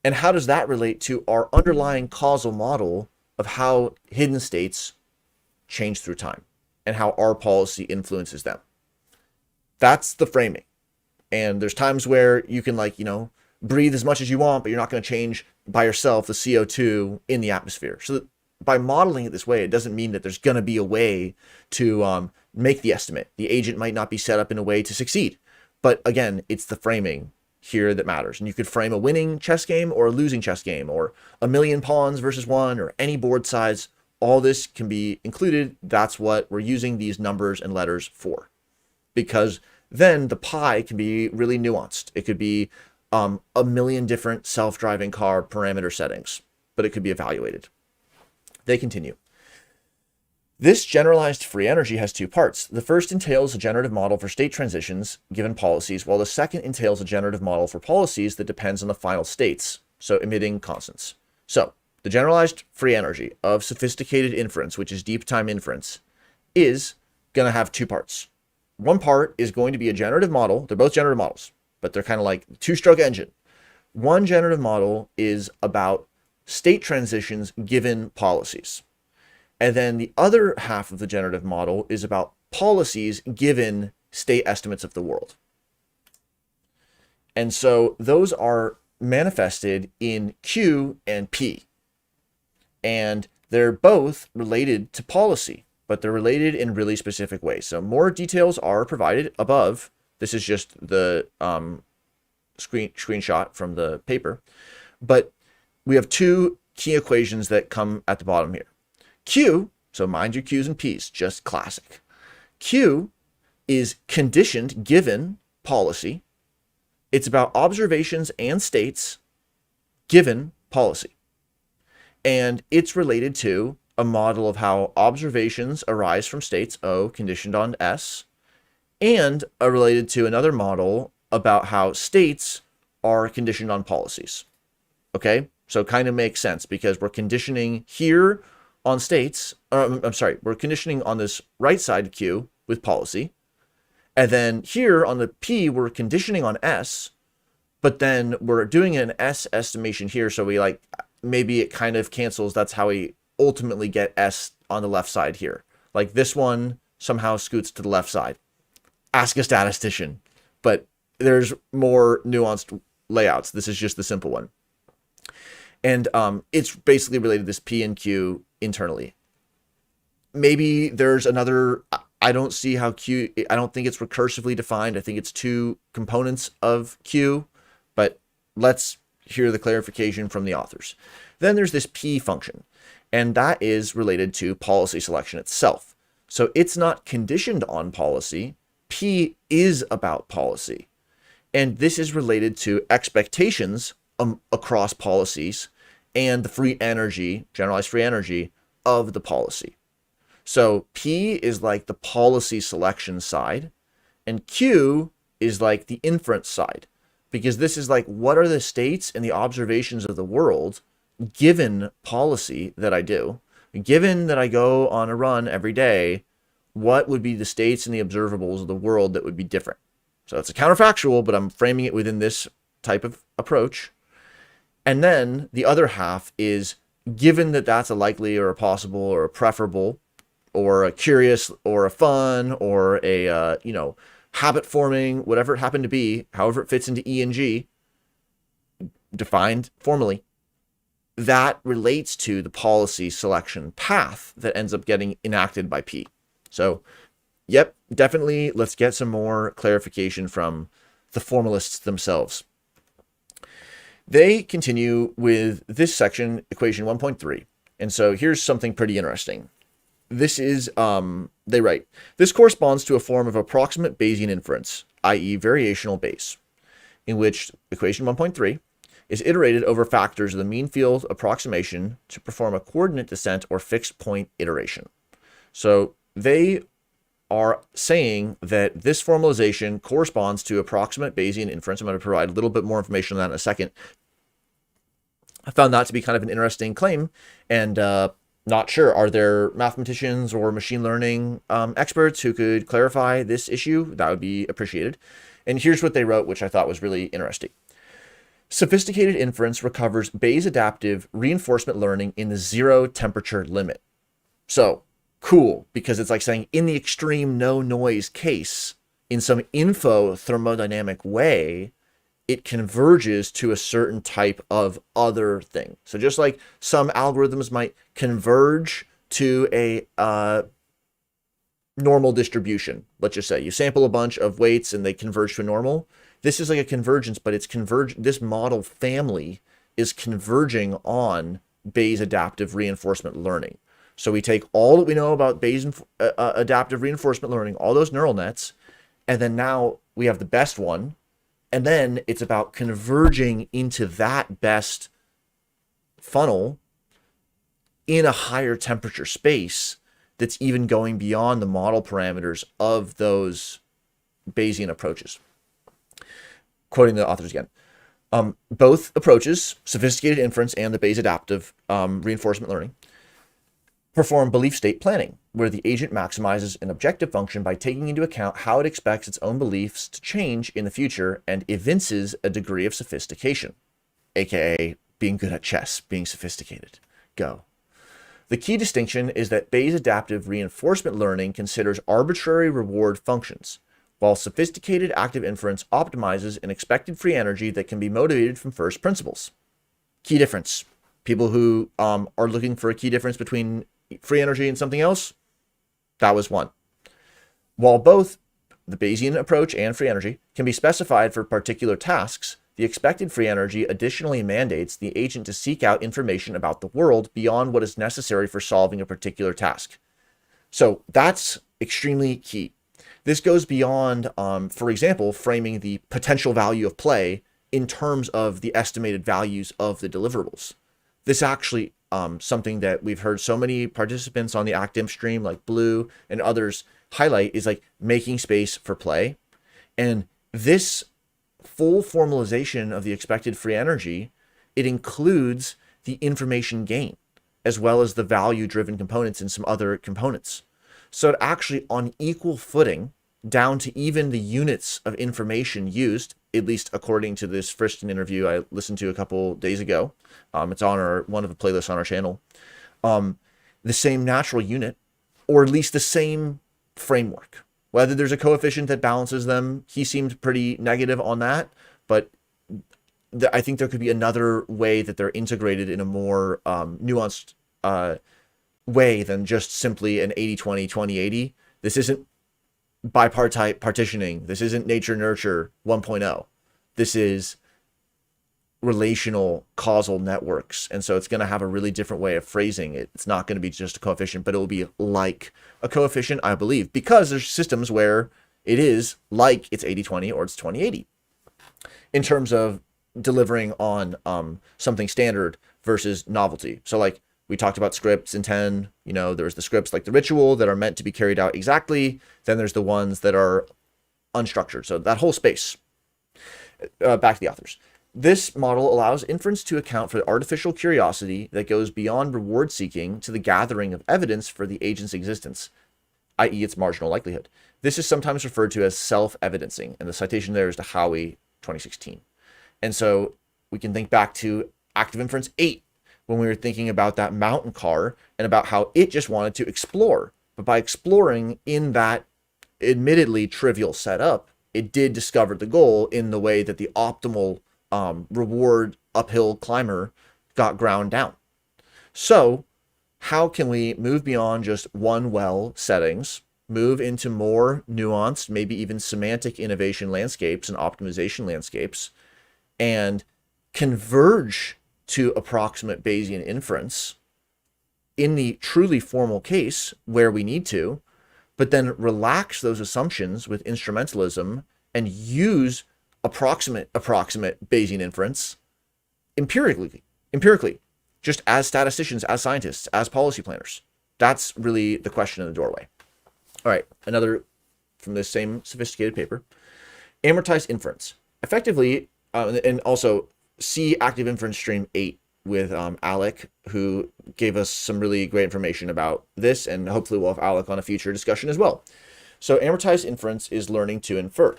Speaker 1: And how does that relate to our underlying causal model of how hidden states change through time and how our policy influences them? That's the framing. And there's times where you can, like, breathe as much as you want, but you're not going to change by yourself the CO2 in the atmosphere. So by modeling it this way, it doesn't mean that there's going to be a way to make the estimate. The agent might not be set up in a way to succeed. But again, it's the framing here that matters. And you could frame a winning chess game or a losing chess game, or a million pawns versus one, or any board size. All this can be included. That's what we're using these numbers and letters for. Because then the pi can be really nuanced. It could be a million different self-driving car parameter settings, but it could be evaluated. They continue. This generalized free energy has two parts. The first entails a generative model for state transitions given policies, while the second entails a generative model for policies that depends on the final states, so emitting constants. So the generalized free energy of sophisticated inference, which is deep time inference, is going to have two parts. One part is going to be a generative model. They're both generative models, but they're kind of like two-stroke engine. One generative model is about state transitions given policies. And then the other half of the generative model is about policies given state estimates of the world. And so those are manifested in Q and P. And they're both related to policy, but they're related in really specific ways. So more details are provided above. This is just the screenshot from the paper. But we have two key equations that come at the bottom here. Q, so mind your Q's and P's, just classic. Q is conditioned given policy. It's about observations and states given policy. And it's related to a model of how observations arise from states, O, conditioned on S, and related to another model about how states are conditioned on policies. Okay, so it kind of makes sense because we're conditioning here on states, we're conditioning on this right side Q with policy. And then here on the P, we're conditioning on S, but then we're doing an S estimation here. So we like, maybe it kind of cancels. That's how we ultimately get S on the left side here. Like this one somehow scoots to the left side. Ask a statistician, but there's more nuanced layouts. This is just the simple one. And it's basically related to this P and Q internally. Maybe there's another, I don't see how Q, I don't think it's recursively defined. I think it's two components of Q, but let's hear the clarification from the authors. Then there's this P function, and that is related to policy selection itself. So it's not conditioned on policy. P is about policy. And this is related to expectations across policies and the free energy, generalized free energy of the policy. So P is like the policy selection side, and Q is like the inference side, because this is like, what are the states and the observations of the world given policy that I do? Given that I go on a run every day, what would be the states and the observables of the world that would be different? So it's a counterfactual, but I'm framing it within this type of approach. And then the other half is, given that that's a likely or a possible or a preferable or a curious or a fun or a, habit forming, whatever it happened to be, however it fits into E and G, defined formally, that relates to the policy selection path that ends up getting enacted by P. So, yep, definitely let's get some more clarification from the formalists themselves. They continue with this section, equation 1.3. And so here's something pretty interesting. This is, they write, this corresponds to a form of approximate Bayesian inference, i.e. variational Bayes, in which equation 1.3 is iterated over factors of the mean field approximation to perform a coordinate descent or fixed point iteration. So they are saying that this formalization corresponds to approximate Bayesian inference. I'm going to provide a little bit more information on that in a second. I found that to be kind of an interesting claim, and not sure, are there mathematicians or machine learning experts who could clarify this issue? That would be appreciated. And here's what they wrote, which I thought was really interesting. Sophisticated inference recovers Bayes adaptive reinforcement learning in the zero temperature limit. So cool, because it's like saying in the extreme no noise case, in some info thermodynamic way, it converges to a certain type of other thing. So just like some algorithms might converge to a normal distribution, let's just say you sample a bunch of weights and they converge to a normal. This is like a convergence, but it's this model family is converging on Bayes adaptive reinforcement learning. So we take all that we know about Bayes adaptive reinforcement learning, all those neural nets, and then now we have the best one. And then it's about converging into that best funnel in a higher temperature space that's even going beyond the model parameters of those Bayesian approaches. Quoting the authors again. Both approaches, sophisticated inference and the Bayes adaptive reinforcement learning, perform belief state planning, where the agent maximizes an objective function by taking into account how it expects its own beliefs to change in the future and evinces a degree of sophistication, aka being good at chess, being sophisticated. Go. The key distinction is that Bayes adaptive reinforcement learning considers arbitrary reward functions, while sophisticated active inference optimizes an expected free energy that can be motivated from first principles. Key difference. People who are looking for a key difference between free energy and something else, that was one. While both the Bayesian approach and free energy can be specified for particular tasks, the expected free energy additionally mandates the agent to seek out information about the world beyond what is necessary for solving a particular task. So that's extremely key. This goes beyond, for example, framing the potential value of play in terms of the estimated values of the deliverables. This actually something that we've heard so many participants on the ActInf stream, like Blue and others, highlight is like making space for play. And this full formalization of the expected free energy, it includes the information gain, as well as the value-driven components and some other components. So it actually, on equal footing, down to even the units of information used, at least according to this Friston interview I listened to a couple days ago. It's on one of the playlists on our channel. The same natural unit, or at least the same framework. Whether there's a coefficient that balances them, he seemed pretty negative on that, but I think there could be another way that they're integrated in a more nuanced way than just simply an 80-20, 20-80. This isn't bipartite partitioning. This isn't nature-nurture 1.0. This is relational causal networks. And so it's going to have a really different way of phrasing it. It's not going to be just a coefficient, but it will be like a coefficient, I believe, because there's systems where it is like it's 80-20 or it's 20-80 in terms of delivering on something standard versus novelty. So like we talked about scripts in 10, there's the scripts like the ritual that are meant to be carried out exactly. Then there's the ones that are unstructured. So that whole space. Back to the authors. This model allows inference to account for the artificial curiosity that goes beyond reward seeking to the gathering of evidence for the agent's existence, i.e. its marginal likelihood. This is sometimes referred to as self-evidencing, and the citation there is to Howey 2016. And so we can think back to Active Inference 8, when we were thinking about that mountain car and about how it just wanted to explore. But by exploring in that admittedly trivial setup, it did discover the goal in the way that the optimal reward uphill climber got ground down. So how can we move beyond just one well settings, move into more nuanced, maybe even semantic innovation landscapes and optimization landscapes, and converge to approximate Bayesian inference in the truly formal case where we need to, but then relax those assumptions with instrumentalism and use approximate Bayesian inference empirically, just as statisticians, as scientists, as policy planners. That's really the question in the doorway. All right, another from this same sophisticated paper, amortized inference. Effectively, and also see Active Inference Stream 8 with Alec, who gave us some really great information about this, and hopefully we'll have Alec on a future discussion as well. So amortized inference is learning to infer.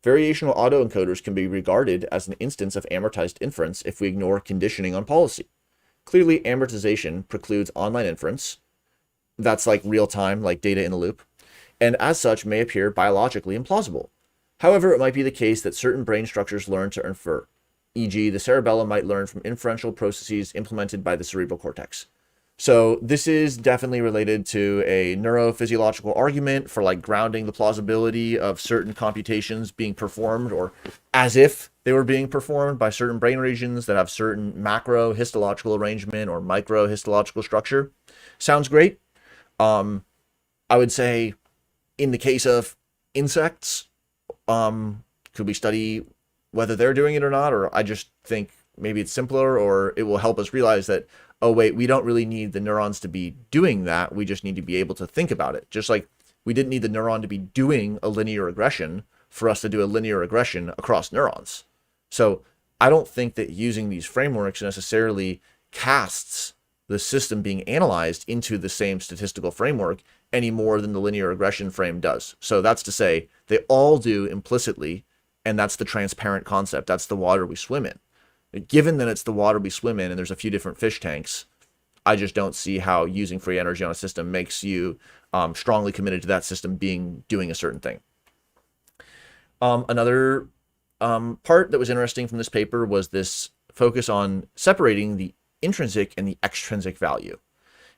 Speaker 1: Variational autoencoders can be regarded as an instance of amortized inference if we ignore conditioning on policy. Clearly, amortization precludes online inference. That's like real time, like data in the loop, and as such may appear biologically implausible. However, it might be the case that certain brain structures learn to infer, e.g. the cerebellum might learn from inferential processes implemented by the cerebral cortex. So this is definitely related to a neurophysiological argument for like grounding the plausibility of certain computations being performed, or as if they were being performed by certain brain regions that have certain macro histological arrangement or micro histological structure. Sounds great. I would say in the case of insects, could we study whether they're doing it or not? Or I just think maybe it's simpler, or it will help us realize that, oh wait, we don't really need the neurons to be doing that. We just need to be able to think about it. Just like we didn't need the neuron to be doing a linear regression for us to do a linear regression across neurons. So I don't think that using these frameworks necessarily casts the system being analyzed into the same statistical framework any more than the linear regression frame does. So that's to say they all do implicitly, and that's the transparent concept. That's the water we swim in. Given that it's the water we swim in and there's a few different fish tanks, I just don't see how using free energy on a system makes you strongly committed to that system doing a certain thing. Another part that was interesting from this paper was this focus on separating the intrinsic and the extrinsic value.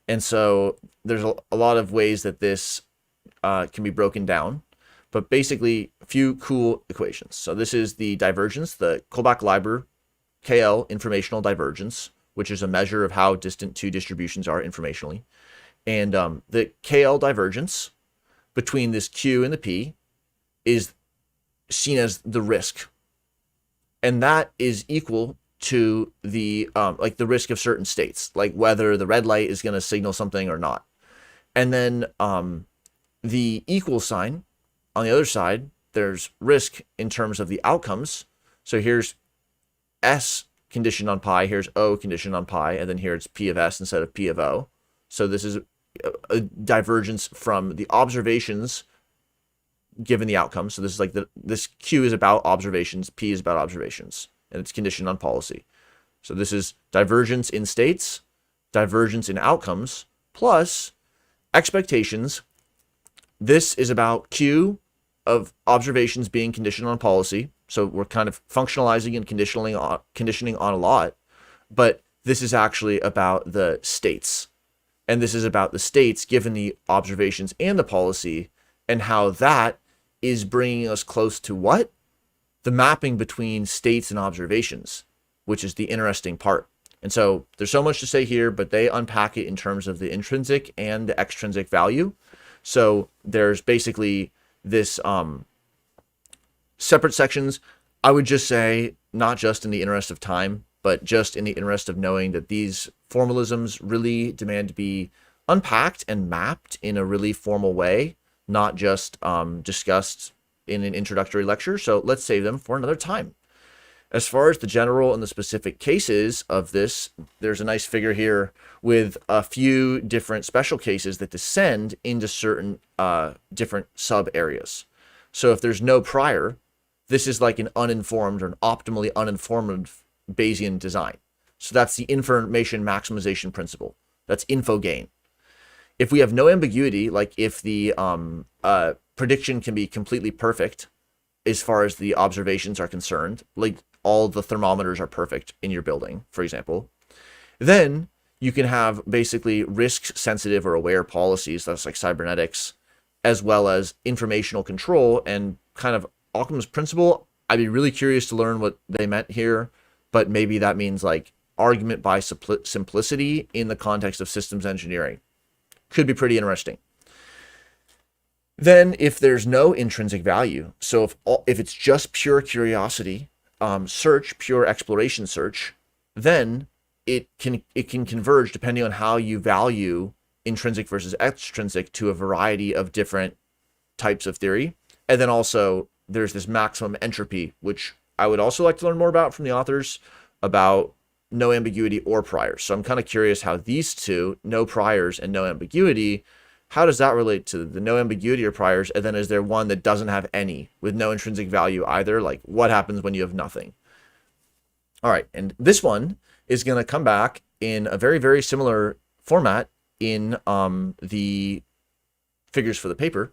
Speaker 1: And so there's a lot of ways that this can be broken down, but basically a few cool equations. So this is the divergence, the Kullback-Leibler KL informational divergence, which is a measure of how distant two distributions are informationally. And the KL divergence between this Q and the P is seen as the risk. And that is equal to the like the risk of certain states, like whether the red light is going to signal something or not. And then the equal sign on the other side, there's risk in terms of the outcomes. So here's S conditioned on pi, here's O conditioned on pi, and then here it's P of S instead of P of O. So this is a divergence from the observations given the outcome. So this is like this Q is about observations, P is about observations, and it's conditioned on policy. So this is divergence in states, divergence in outcomes, plus expectations. This is about Q of observations being conditioned on policy. So we're kind of functionalizing and conditioning on a lot, but this is actually about the states. And this is about the states given the observations and the policy, and how that is bringing us close to what? The mapping between states and observations, which is the interesting part. And so there's so much to say here, but they unpack it in terms of the intrinsic and the extrinsic value. So there's basically this separate sections. I would just say, not just in the interest of time, but just in the interest of knowing that these formalisms really demand to be unpacked and mapped in a really formal way, not just discussed in an introductory lecture. So let's save them for another time. As far as the general and the specific cases of this, there's a nice figure here with a few different special cases that descend into certain different sub areas. So if there's no prior, this is like an uninformed or an optimally uninformed Bayesian design. So that's the information maximization principle. That's info gain. If we have no ambiguity, like if the prediction can be completely perfect as far as the observations are concerned, like all the thermometers are perfect in your building, for example, then you can have basically risk sensitive or aware policies, that's like cybernetics, as well as informational control and kind of Occam's principle. I'd be really curious to learn what they meant here, but maybe that means like argument by simplicity in the context of systems engineering. Could be pretty interesting. Then if there's no intrinsic value, so if it's just pure curiosity search, pure exploration search, then it can converge depending on how you value intrinsic versus extrinsic to a variety of different types of theory. And then also there's this maximum entropy, which I would also like to learn more about from the authors, about no ambiguity or priors. So I'm kind of curious how these two, no priors and no ambiguity, how does that relate to the no ambiguity or priors? And then is there one that doesn't have any with no intrinsic value either? Like what happens when you have nothing? All right, and this one is going to come back in a very, very similar format in the figures for the paper.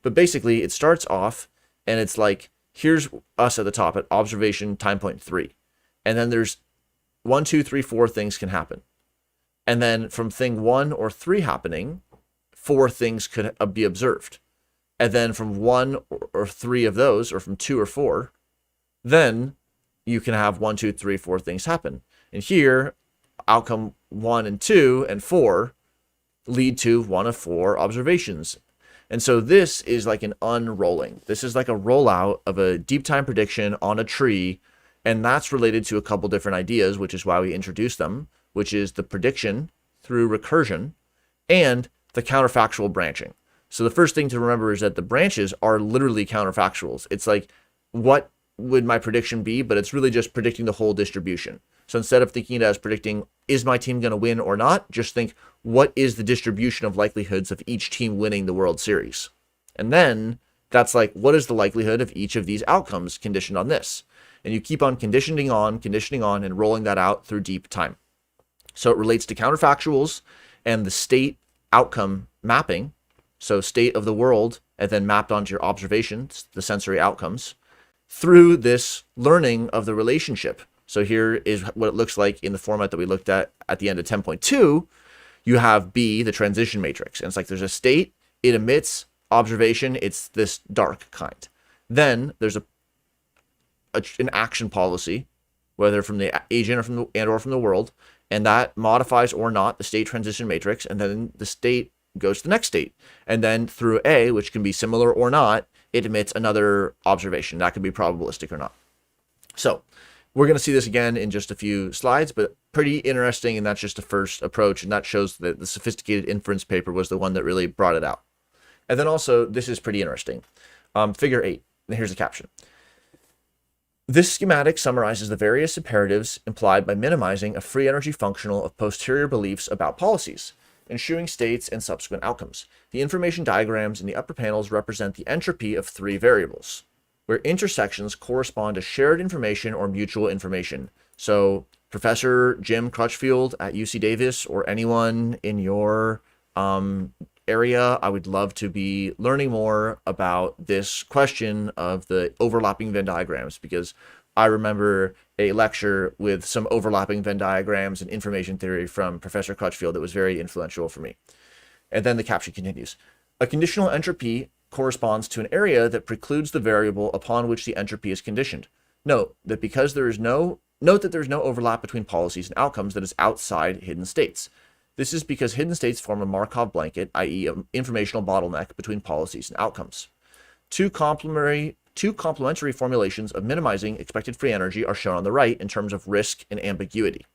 Speaker 1: But basically it starts off and it's like, here's us at the top at observation time point 3. And then there's 1, 2, 3, 4 things can happen. And then from thing 1 or 3 happening, 4 things could be observed. And then from 1 or 3 of those, or from 2 or 4, then you can have 1, 2, 3, 4 things happen. And here, outcome 1 and 2 and 4 lead to 1 of 4 observations. And so this is like an unrolling. This is like a rollout of a deep time prediction on a tree. And that's related to a couple different ideas, which is why we introduced them, which is the prediction through recursion and the counterfactual branching. So the first thing to remember is that the branches are literally counterfactuals. It's like, what would my prediction be? But it's really just predicting the whole distribution. So instead of thinking it as predicting, is my team going to win or not? Just think, what is the distribution of likelihoods of each team winning the World Series? And then that's like, what is the likelihood of each of these outcomes conditioned on this? And you keep on conditioning on, and rolling that out through deep time. So it relates to counterfactuals and the state outcome mapping. So state of the world, and then mapped onto your observations, the sensory outcomes, through this learning of the relationship. So here is what it looks like in the format that we looked at the end of 10.2. You have B, the transition matrix. And it's like there's a state, it emits observation, it's this dark kind. Then there's an action policy, whether from the agent or from the world, and that modifies or not the state transition matrix, and then the state goes to the next state. And then through A, which can be similar or not, it emits another observation. That could be probabilistic or not. So we're going to see this again in just a few slides, but pretty interesting, and that's just a first approach, and that shows that the sophisticated inference paper was the one that really brought it out. And then also, this is pretty interesting. Figure 8, and here's the caption. This schematic summarizes the various imperatives implied by minimizing a free energy functional of posterior beliefs about policies. ensuing states and subsequent outcomes. The information diagrams in the upper panels represent the entropy of three variables, where intersections correspond to shared information or mutual information. So Professor Jim Crutchfield at UC Davis, or anyone in your area, I would love to be learning more about this question of the overlapping Venn diagrams, because I remember a lecture with some overlapping Venn diagrams and information theory from Professor Crutchfield that was very influential for me. And then the caption continues. A conditional entropy corresponds to an area that precludes the variable upon which the entropy is conditioned. Note that there is no overlap between policies and outcomes that is outside hidden states. This is because hidden states form a Markov blanket, i.e. an informational bottleneck between policies and outcomes. Two complementary formulations of minimizing expected free energy are shown on the right in terms of risk and ambiguity,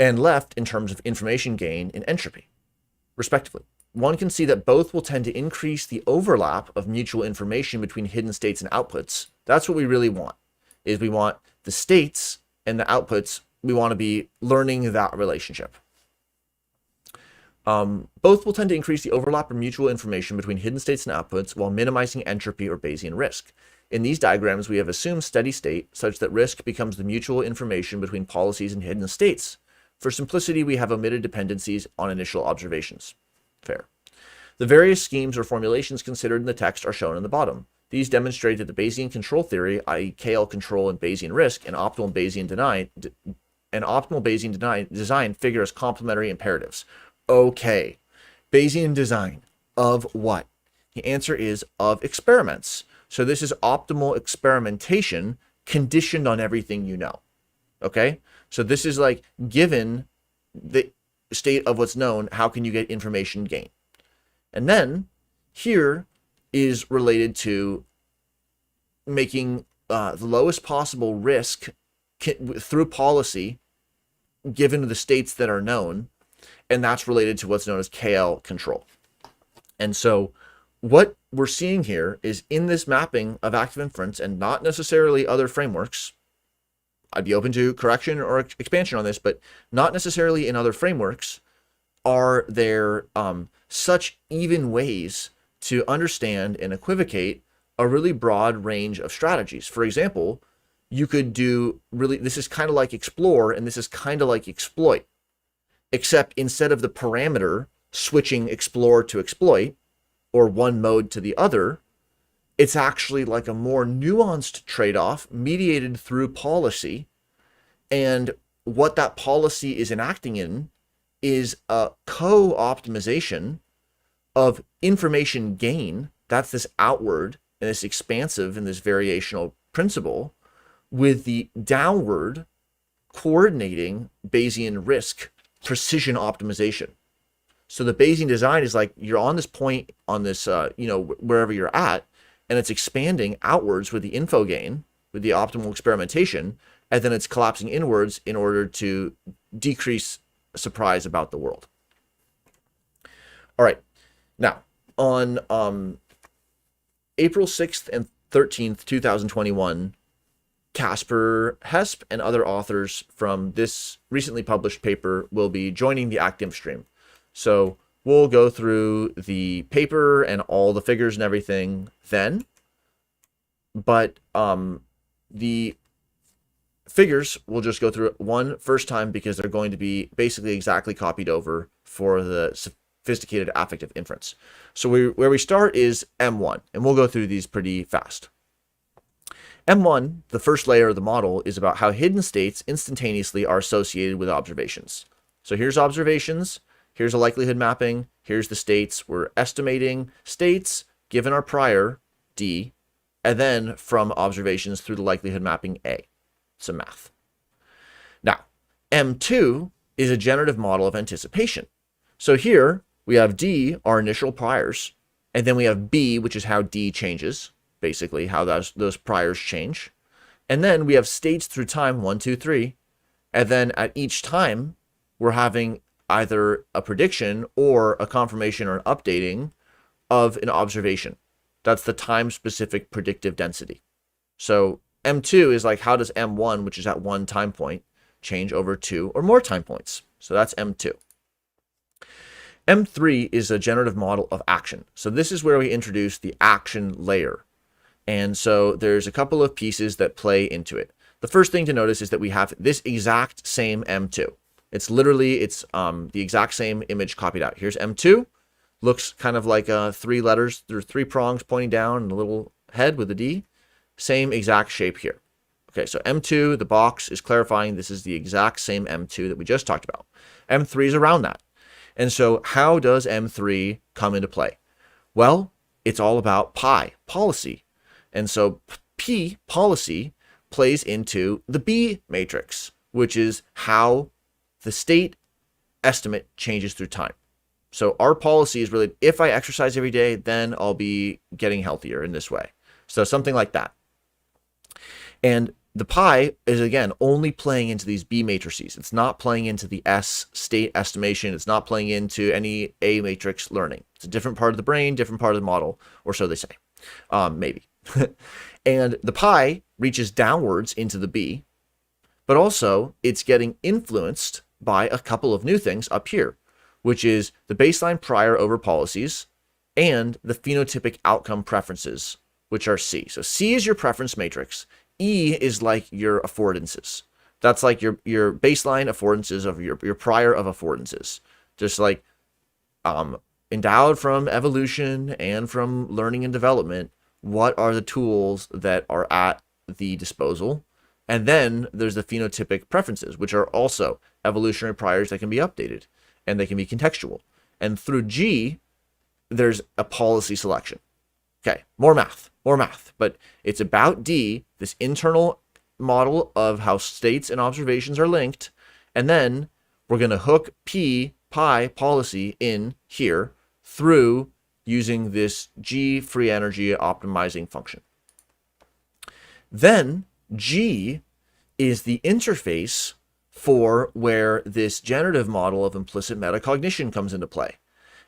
Speaker 1: and left in terms of information gain and entropy, respectively. One can see that both will tend to increase the overlap of mutual information between hidden states and outputs. That's what we really want, is we want the states and the outputs. We want to be learning that relationship. Both will tend to increase the overlap of mutual information between hidden states and outputs while minimizing entropy or Bayesian risk. In these diagrams, we have assumed steady state such that risk becomes the mutual information between policies and hidden states. For simplicity, we have omitted dependencies on initial observations. Fair. The various schemes or formulations considered in the text are shown in the bottom. These demonstrate that the Bayesian control theory, i.e. KL control and Bayesian risk, and optimal Bayesian design figure as complementary imperatives. Okay, Bayesian design of what? The answer is of experiments. So this is optimal experimentation conditioned on everything you know. Okay, so this is like, given the state of what's known, how can you get information gain? And then here is related to making the lowest possible risk through policy given the states that are known, and that's related to what's known as KL control. And so what we're seeing here is, in this mapping of active inference, and not necessarily other frameworks, I'd be open to correction or expansion on this, but not necessarily in other frameworks, are there such even ways to understand and equivocate a really broad range of strategies. For example, you could do this is kind of like explore, and this is kind of like exploit, except instead of the parameter switching explore to exploit, or one mode to the other, it's actually like a more nuanced trade-off mediated through policy. And what that policy is enacting in is a co-optimization of information gain. That's this outward and this expansive and this variational principle, with the downward coordinating Bayesian risk precision optimization. So the Bayesian design is like, you're on this point on this, wherever you're at, and it's expanding outwards with the info gain, with the optimal experimentation, and then it's collapsing inwards in order to decrease surprise about the world. All right. Now, on April 6th and 13th, 2021, Casper Hesp and other authors from this recently published paper will be joining the ActInf stream. So we'll go through the paper and all the figures and everything then. But the figures we'll just go through one first time, because they're going to be basically exactly copied over for the sophisticated affective inference. So where we start is M1, and we'll go through these pretty fast. M1, the first layer of the model, is about how hidden states instantaneously are associated with observations. So here's observations, here's a likelihood mapping, here's the states. We're estimating states given our prior, D, and then from observations through the likelihood mapping, A. Some math. Now, M2 is a generative model of anticipation. So here we have D, our initial priors, and then we have B, which is how D changes, basically how those priors change. And then we have states through time, 1, 2, 3. And then at each time, we're having either a prediction or a confirmation or an updating of an observation. That's the time-specific predictive density. So M2 is like, how does M1, which is at one time point, change over 2 or more time points. So that's M2. M3 is a generative model of action. So this is where we introduce the action layer. And so there's a couple of pieces that play into it. The first thing to notice is that we have this exact same M2. It's literally, the exact same image copied out. Here's M2. Looks kind of like 3 letters. There's 3 prongs pointing down and a little head with a D. Same exact shape here. Okay, so M2, the box is clarifying this is the exact same M2 that we just talked about. M3 is around that. And so how does M3 come into play? Well, it's all about pi, policy. And so P, policy, plays into the B matrix, which is how the state estimate changes through time. So our policy is really, if I exercise every day, then I'll be getting healthier in this way. So something like that. And the pi is, again, only playing into these B matrices. It's not playing into the S state estimation. It's not playing into any A matrix learning. It's a different part of the brain, different part of the model, or so they say. Maybe. And the pi reaches downwards into the B, but also it's getting influenced by a couple of new things up here, which is the baseline prior over policies and the phenotypic outcome preferences, which are C. So C is your preference matrix. E is like your affordances. That's like your baseline affordances of your prior of affordances. Just like endowed from evolution and from learning and development, what are the tools that are at the disposal? And then there's the phenotypic preferences, which are also evolutionary priors that can be updated and they can be contextual. And through G, there's a policy selection. Okay, more math, but it's about D, this internal model of how states and observations are linked, and then we're going to hook P, pi, policy in here through using this G free energy optimizing function. Then G is the interface for where this generative model of implicit metacognition comes into play.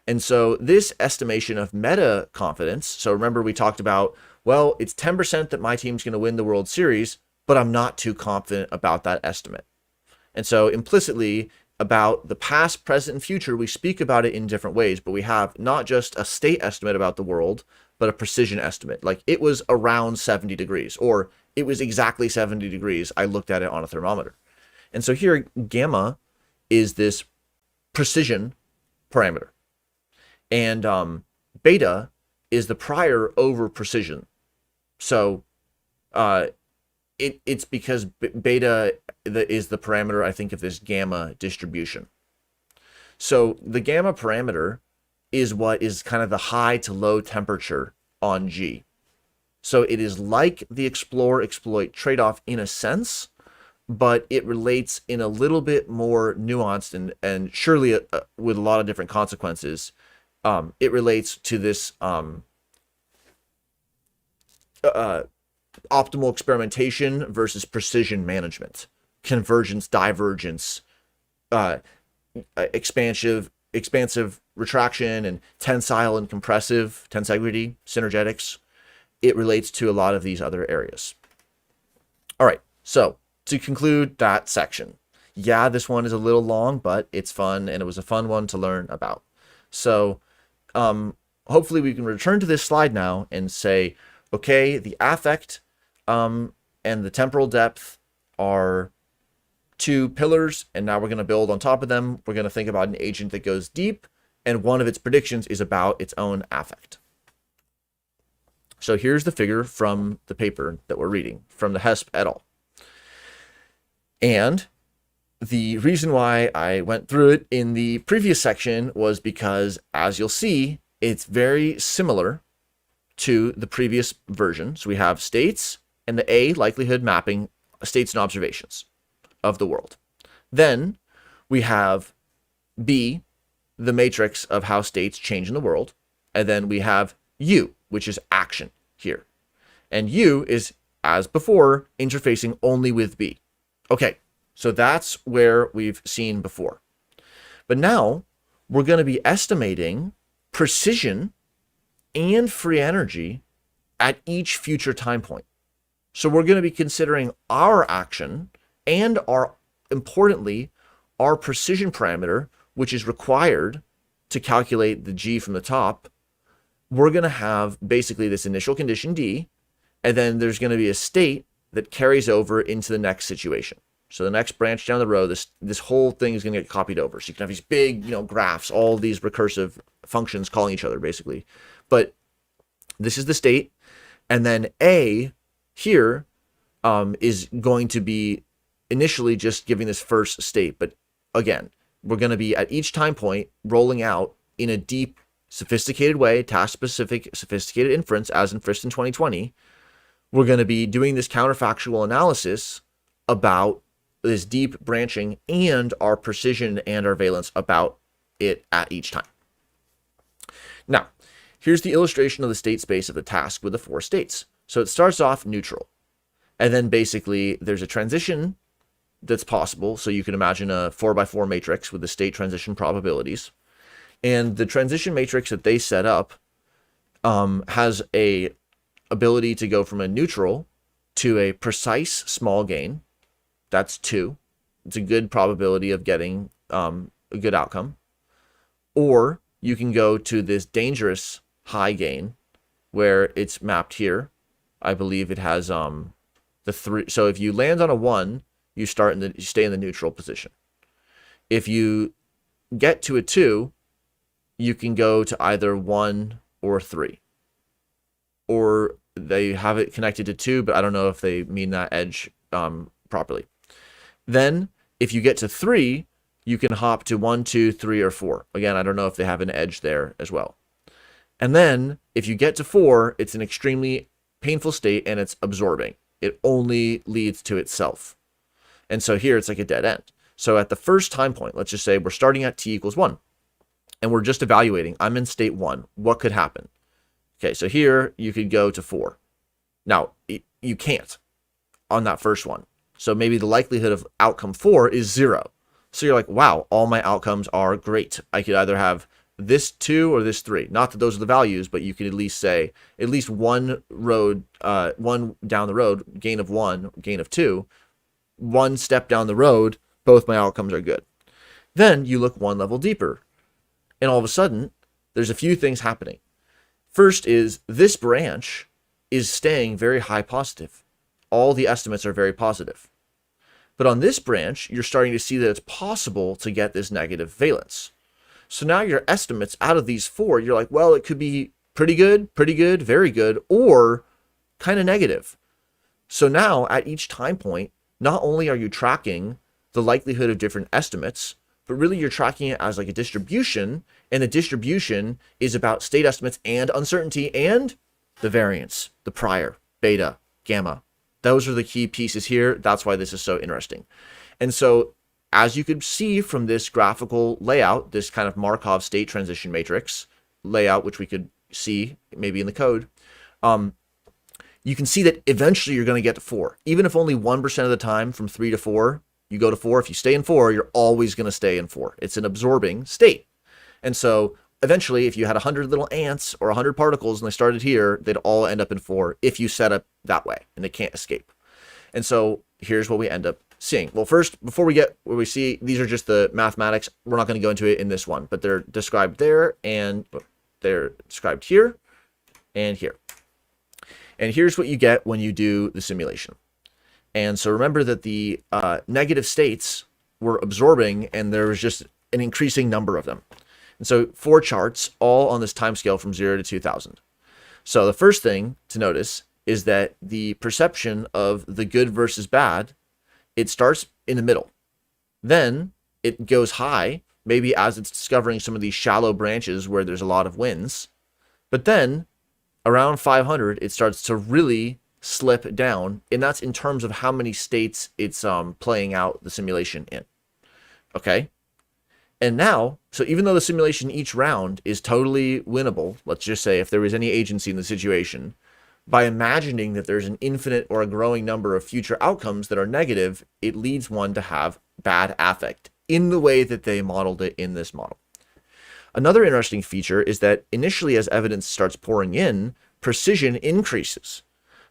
Speaker 1: And so this estimation of meta confidence, so remember we talked about, well, it's 10% that my team's going to win the World Series, but I'm not too confident about that estimate. And so implicitly about the past, present, and future, we speak about it in different ways, but we have not just a state estimate about the world, but a precision estimate. Like it was around 70 degrees, or it was exactly 70 degrees. I looked at it on a thermometer. And so here, gamma is this precision parameter. And beta is the prior over precision. So it's because beta is the parameter, I think, of this gamma distribution. So the gamma parameter is what is kind of the high to low temperature on G. So it is like the explore-exploit trade-off in a sense, but it relates in a little bit more nuanced and surely with a lot of different consequences. It relates to this optimal experimentation versus precision management, convergence, divergence, expansive retraction, and tensile and compressive, tensegrity, synergetics. It relates to a lot of these other areas. All right, so to conclude that section, yeah, this one is a little long, but it's fun, and it was a fun one to learn about. So hopefully we can return to this slide now and say, okay, the affect and the temporal depth are 2 pillars, and now we're going to build on top of them. We're going to think about an agent that goes deep, and one of its predictions is about its own affect. So here's the figure from the paper that we're reading, from the Hesp et al. And the reason why I went through it in the previous section was because, as you'll see, it's very similar to the previous version. So we have states and the A likelihood mapping states and observations of the world. Then we have B, the matrix of how states change in the world. And then we have U, which is action here. And U is, as before, interfacing only with B. Okay, so that's where we've seen before. But now we're going to be estimating precision and free energy at each future time point. So we're going to be considering our action and our importantly, our precision parameter, which is required to calculate the G from the top, we're going to have basically this initial condition D, and then there's going to be a state that carries over into the next situation. So the next branch down the road, this whole thing is going to get copied over. So you can have these big, graphs, all these recursive functions calling each other basically. But this is the state, and then A here is going to be initially just giving this first state. But again, we're going to be at each time point rolling out in a deep, sophisticated way, task-specific, sophisticated inference, as in Frist in 2020. We're going to be doing this counterfactual analysis about this deep branching and our precision and our valence about it at each time. Now, here's the illustration of the state space of the task with the 4 states. So it starts off neutral, and then basically there's a transition that's possible. So you can imagine a 4x4 matrix with the state transition probabilities. And the transition matrix that they set up has a ability to go from a neutral to a precise small gain. That's 2. It's a good probability of getting a good outcome. Or you can go to this dangerous high gain where it's mapped here. I believe it has the 3. So if you land on a 1, you stay in the neutral position. If you get to a 2, you can go to either 1 or 3. Or they have it connected to 2, but I don't know if they mean that edge properly. Then if you get to 3, you can hop to 1, 2, 3, or 4. Again, I don't know if they have an edge there as well. And then if you get to 4, it's an extremely painful state and it's absorbing. It only leads to itself. And so here it's like a dead end. So at the first time point, let's just say we're starting at t equals 1. And we're just evaluating, I'm in state 1. What could happen? Okay, so here you could go to 4. Now, you can't on that first one. So maybe the likelihood of outcome 4 is 0. So you're like, wow, all my outcomes are great. I could either have this 2 or this 3. Not that those are the values, but you can at least say, at least one down the road, gain of 1, gain of 2, one step down the road, both my outcomes are good. Then you look one level deeper, and all of a sudden, there's a few things happening. First is this branch is staying very high positive. All the estimates are very positive. But on this branch, you're starting to see that it's possible to get this negative valence. So now your estimates out of these 4, you're like, well, it could be pretty good, very good, or kind of negative. So now at each time point, not only are you tracking the likelihood of different estimates, but really you're tracking it as like a distribution, and the distribution is about state estimates and uncertainty and the variance, the prior, beta, gamma. Those are the key pieces here. That's why this is so interesting. And so as you could see from this graphical layout, this kind of Markov state transition matrix layout, which we could see maybe in the code, you can see that eventually you're going to get to 4. Even if only 1% of the time from 3 to 4, you go to 4. If you stay in 4, you're always going to stay in 4. It's an absorbing state. And so eventually, if you had 100 little ants or 100 particles and they started here, they'd all end up in 4 if you set up that way and they can't escape. And so here's what we end up seeing. Well, first, before we get where we see, these are just the mathematics. We're not going to go into it in this one, but they're described there and they're described here and here. And here's what you get when you do the simulation. And so remember that the negative states were absorbing and there was just an increasing number of them. And so 4 charts, all on this time scale from 0 to 2000. So the first thing to notice is that the perception of the good versus bad, it starts in the middle. Then it goes high, maybe as it's discovering some of these shallow branches where there's a lot of winds. But then around 500, it starts to really slip down. And that's in terms of how many states it's playing out the simulation in. Okay. And now, so even though the simulation each round is totally winnable, let's just say if there was any agency in the situation, by imagining that there's an infinite or a growing number of future outcomes that are negative, it leads one to have bad affect in the way that they modeled it in this model. Another interesting feature is that initially as evidence starts pouring in, precision increases.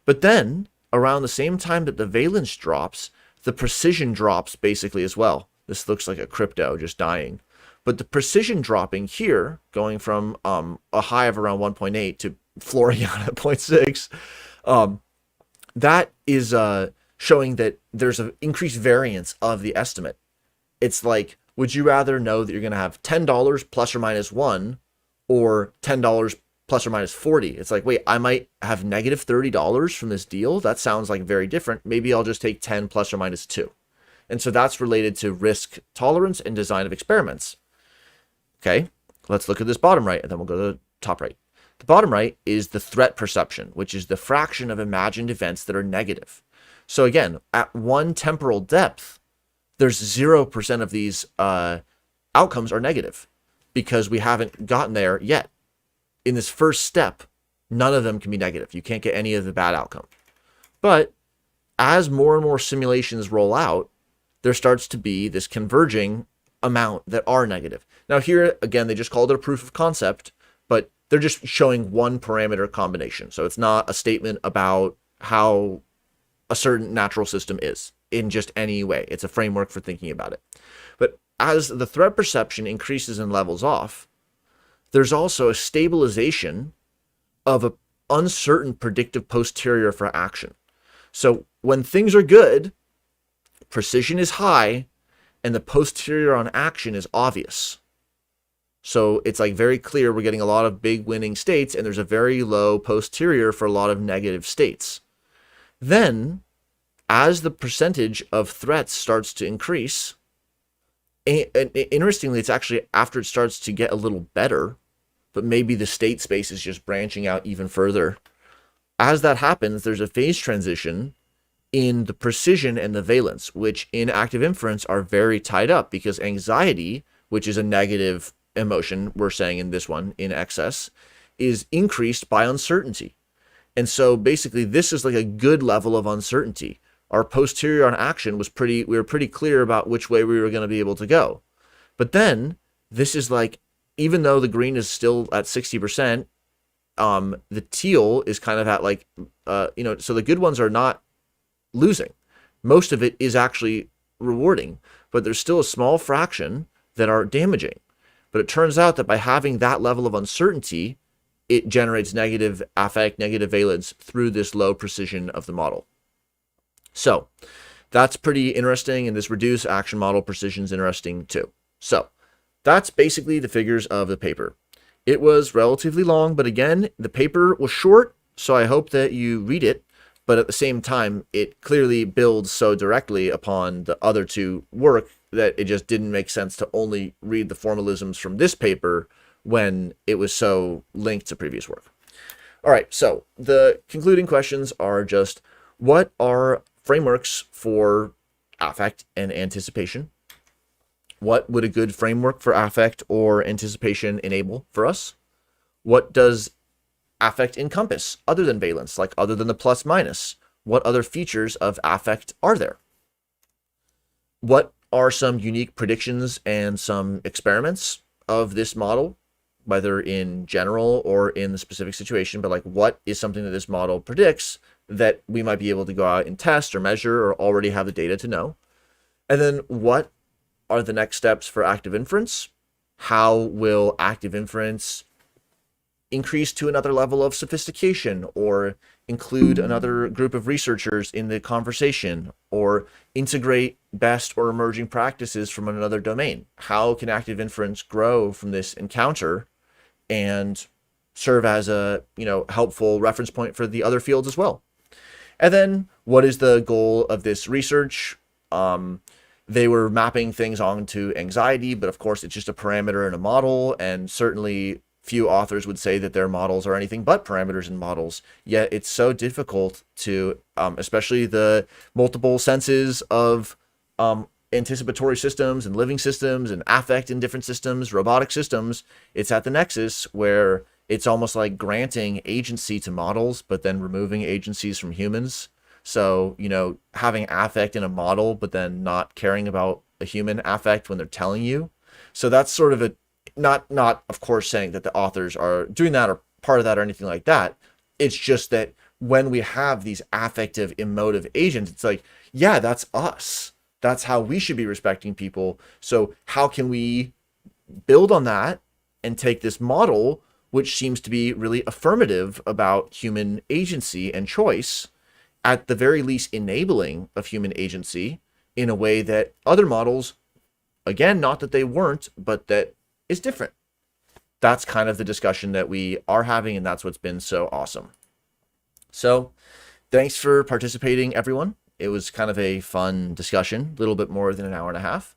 Speaker 1: But then, around the same time that the valence drops, the precision drops basically as well. This looks like a crypto just dying. But the precision dropping here, going from a high of around 1.8 to flooring out at 0.6, that is showing that there's an increased variance of the estimate. It's like, would you rather know that you're going to have $10 plus or minus 1 or $10 plus or minus 40? It's like, wait, I might have negative $30 from this deal. That sounds like very different. Maybe I'll just take 10 plus or minus 2. And so that's related to risk tolerance and design of experiments. Okay, let's look at this bottom right, and then we'll go to the top right. The bottom right is the threat perception, which is the fraction of imagined events that are negative. So again, at one temporal depth, there's 0% of these outcomes are negative because we haven't gotten there yet. In this first step, none of them can be negative. You can't get any of the bad outcome. But as more and more simulations roll out, there starts to be this converging amount that are negative. Now here, again, they just called it a proof of concept, but they're just showing one parameter combination. So it's not a statement about how a certain natural system is in just any way. It's a framework for thinking about it. But as the threat perception increases and levels off, there's also a stabilization of an uncertain predictive posterior for action. So when things are good, precision is high, and the posterior on action is obvious. So it's like very clear we're getting a lot of big winning states, and there's a very low posterior for a lot of negative states. Then, as the percentage of threats starts to increase, and interestingly, it's actually after it starts to get a little better, but maybe the state space is just branching out even further. As that happens, there's a phase transition in the precision and the valence, which in active inference are very tied up because anxiety, which is a negative emotion, we're saying in this one, in excess, is increased by uncertainty. And so basically this is like a good level of uncertainty. Our posterior on action was we were pretty clear about which way we were going to be able to go. But then this is like, even though the green is still at 60%, the teal is kind of at like, so the good ones are not losing. Most of it is actually rewarding, but there's still a small fraction that are damaging. But it turns out that by having that level of uncertainty, it generates negative affect, negative valence through this low precision of the model. So that's pretty interesting, and this reduced action model precision is interesting too. So that's basically the figures of the paper. It was relatively long, but again, the paper was short, so I hope that you read it. But at the same time, it clearly builds so directly upon the other two work that it just didn't make sense to only read the formalisms from this paper when it was so linked to previous work. All right, so the concluding questions are just, what are frameworks for affect and anticipation? What would a good framework for affect or anticipation enable for us? What does affect encompass other than valence, like other than the plus minus? What other features of affect are there? What are some unique predictions and some experiments of this model, whether in general or in the specific situation, but like what is something that this model predicts that we might be able to go out and test or measure or already have the data to know? And then what are the next steps for active inference? How will active inference increase to another level of sophistication, or include another group of researchers in the conversation, or integrate best or emerging practices from another domain? How can active inference grow from this encounter and serve as a helpful reference point for the other fields as well? And then what is the goal of this research? They were mapping things onto anxiety, but of course it's just a parameter in a model, and certainly few authors would say that their models are anything but parameters in models, yet it's so difficult to, especially the multiple senses of anticipatory systems and living systems and affect in different systems, robotic systems. It's at the nexus where it's almost like granting agency to models, but then removing agencies from humans. So, having affect in a model, but then not caring about a human affect when they're telling you. So that's sort of a, not of course saying that the authors are doing that or part of that or anything like that. It's just that when we have these affective, emotive agents, it's like, yeah, that's us. That's how we should be respecting people. So how can we build on that and take this model, which seems to be really affirmative about human agency and choice, at the very least enabling of human agency in a way that other models, again, not that they weren't, but that is different. That's kind of the discussion that we are having, and that's what's been so awesome. So thanks for participating, everyone. It was kind of a fun discussion, a little bit more than an hour and a half.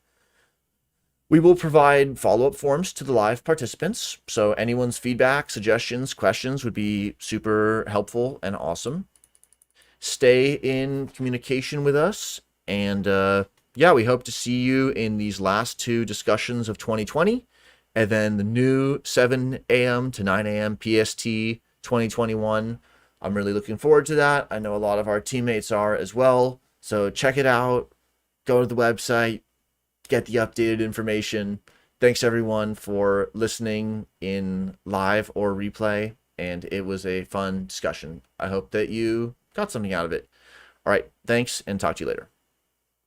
Speaker 1: We will provide follow-up forms to the live participants, so anyone's feedback, suggestions, questions would be super helpful and awesome. Stay in communication with us, and yeah, we hope to see you in these last two discussions of 2020, and then the new 7 a.m. to 9 a.m. PST 2021. I'm really looking forward to that. I know a lot of our teammates are as well, so check it out. Go to the website, get the updated information. Thanks everyone for listening in live or replay, and it was a fun discussion. I hope that you got something out of it. All right, thanks, and talk to you later.